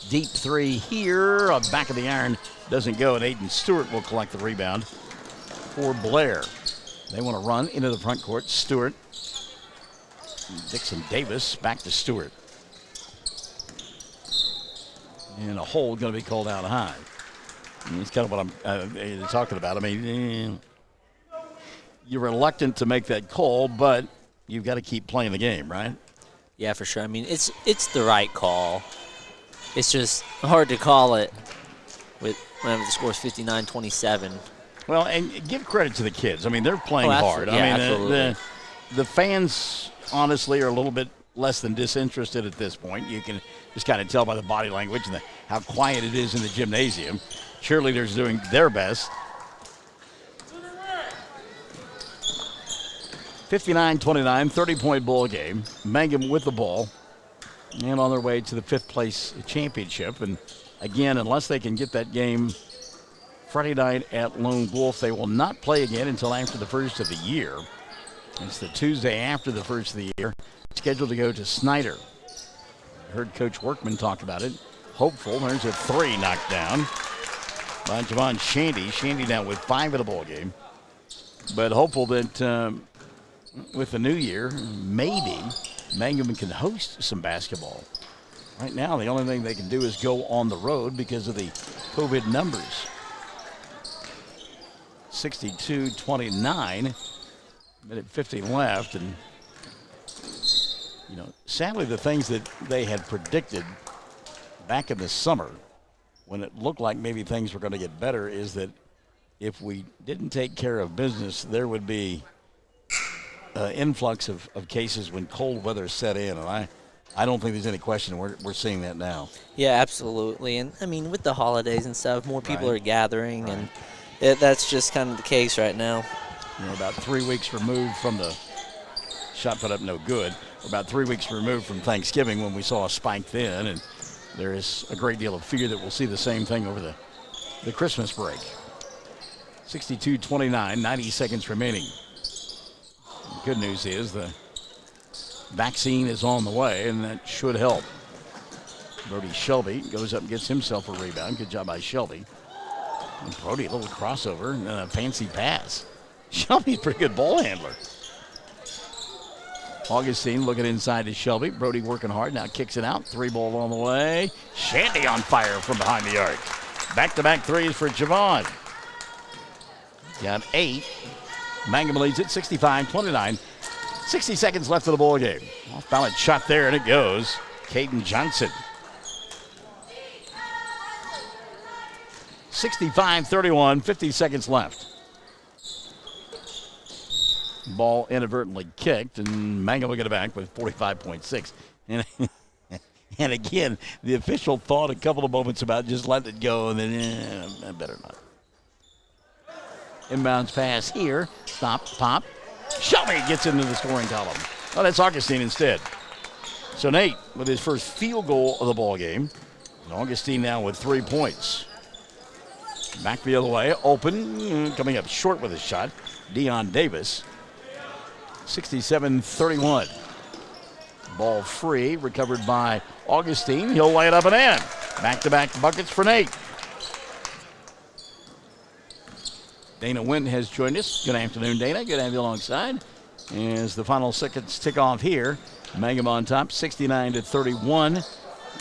Deep 3 here, back of the iron, doesn't go, and Aiden Stewart will collect the rebound for Blair. They want to run into the front court. Stewart, Dixon Davis, back to Stewart. And a hold going to be called out high. And that's kind of what I'm talking about. I mean, you're reluctant to make that call, but you've got to keep playing the game, right? Yeah, for sure. I mean, it's the right call. It's just hard to call it whenever the score is 59-27. Well, and give credit to the kids. I mean, they're playing hard. Yeah, I mean, absolutely. The fans, honestly, are a little bit less than disinterested at this point. You can just kind of tell by the body language and how quiet it is in the gymnasium. Cheerleaders doing their best. 59-29, 30-point ball game. Mangum with the ball and on their way to the 5th place championship. And again, unless they can get that game Friday night at Lone Wolf, they will not play again until after the first of the year. It's the Tuesday after the first of the year. Scheduled to go to Snyder. I heard Coach Workman talk about it. Hopeful. There's a 3 knocked down by Javon Shandy. Shandy now with 5 in the ball game. But hopeful that with the new year, maybe Mangum can host some basketball. Right now, the only thing they can do is go on the road because of the COVID numbers. 62-29, minute 50 left, and sadly the things that they had predicted back in the summer when it looked like maybe things were going to get better is that if we didn't take care of business, there would be influx of cases when cold weather set in, and I don't think there's any question we're seeing that now. Yeah, absolutely. And, I mean, with the holidays and stuff, more people are gathering, and that's just kind of the case right now. We're about 3 weeks removed from the shot put up no good. We're about 3 weeks removed from Thanksgiving when we saw a spike then, and there is a great deal of fear that we'll see the same thing over the Christmas break. 62-29, 90 seconds remaining. The good news is the vaccine is on the way, and that should help. Brody Shelby goes up and gets himself a rebound. Good job by Shelby. And Brody, a little crossover and then a fancy pass. Shelby's a pretty good ball handler. Augustine looking inside to Shelby. Brody working hard, now kicks it out. 3-ball on the way. Shandy on fire from behind the arc. Back-to-back threes for Javon. Got 8. Mangum leads it 65-29. 60 seconds left of the ball game. Off-balance shot there, and it goes. Caden Johnson. 65-31, 50 seconds left. Ball inadvertently kicked, and Mangum will get it back with 45.6. And again, the official thought a couple of moments about just letting it go, and then, I better not. Inbounds pass here. Stop, pop. Shelby gets into the scoring column. Oh, that's Augustine instead. So Nate with his first field goal of the ball game. And Augustine now with 3 points. Back the other way, open, coming up short with a shot. Dion Davis. 67-31. Ball free, recovered by Augustine. He'll lay it up and in. Back-to-back buckets for Nate. Dana Wynn has joined us. Good afternoon, Dana. Good to have you alongside. As the final seconds tick off here, Mangum on top, 69-31.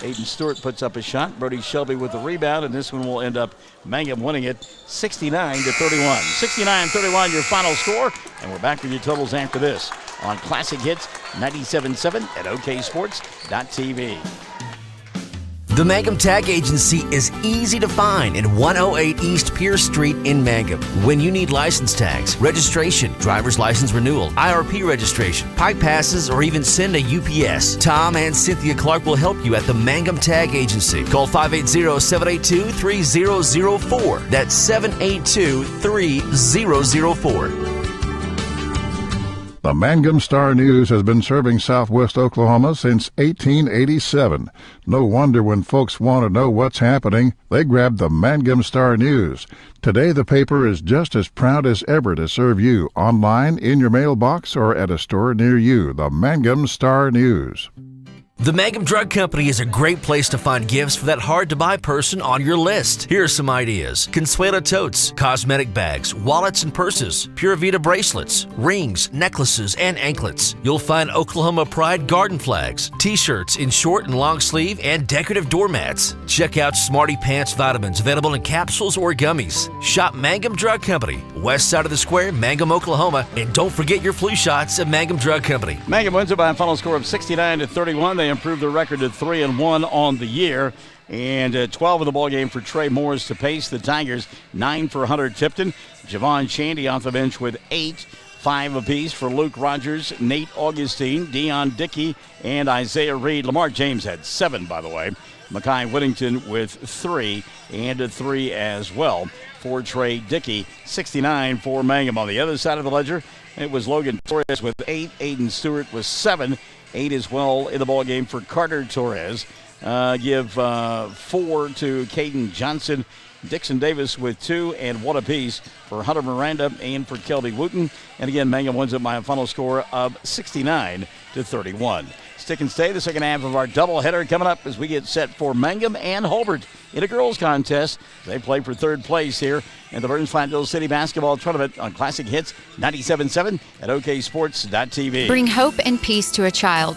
Aiden Stewart puts up a shot. Brody Shelby with the rebound, and this one will end up Mangum winning it 69-31. 69-31, your final score, and we're back with your totals after this on Classic Hits 97.7 at oksports.tv. The Mangum Tag Agency is easy to find in 108 East Pierce Street in Mangum. When you need license tags, registration, driver's license renewal, IRP registration, pipe passes, or even send a UPS, Tom and Cynthia Clark will help you at the Mangum Tag Agency. Call 580-782-3004. That's 782-3004. The Mangum Star News has been serving southwest Oklahoma since 1887. No wonder when folks want to know what's happening, they grab the Mangum Star News. Today, the paper is just as proud as ever to serve you online, in your mailbox, or at a store near you. The Mangum Star News. The Mangum Drug Company is a great place to find gifts for that hard-to-buy person on your list. Here are some ideas. Consuela totes, cosmetic bags, wallets and purses, Pura Vida bracelets, rings, necklaces, and anklets. You'll find Oklahoma Pride garden flags, t-shirts in short and long sleeve, and decorative doormats. Check out Smarty Pants vitamins available in capsules or gummies. Shop Mangum Drug Company, west side of the square, Mangum, Oklahoma, and don't forget your flu shots at Mangum Drug Company. Mangum wins it by a final score of 69-31. They improved their record to 3-1 on the year, and 12 in the ball game for Trey Morris to pace the Tigers. 9 for Hunter Tipton. Javon Shandy off the bench with 8. 5 apiece for Luke Rogers, Nate Augustine, Dion Dickey, and Isaiah Reed. Lamar James had 7, by the way. Makai Whittington with 3, and a 3 as well for Trey Dickey. 69 for Mangum. On the other side of the ledger, it was Logan Torres with 8. Aiden Stewart with 7. 8 as well in the ball game for Carter Torres. Give 4 to Caden Johnson. Dixon Davis with 2 and 1 apiece for Hunter Miranda and for Kelby Wooten. And again, Mangum wins it by a final score of 69-31. Stick and stay. The second half of our doubleheader coming up as we get set for Mangum and Hobart in a girls contest. They play for third place here in the Burns-Platteville City Basketball Tournament on Classic Hits 97.7 at oksports.tv. Bring hope and peace to a child.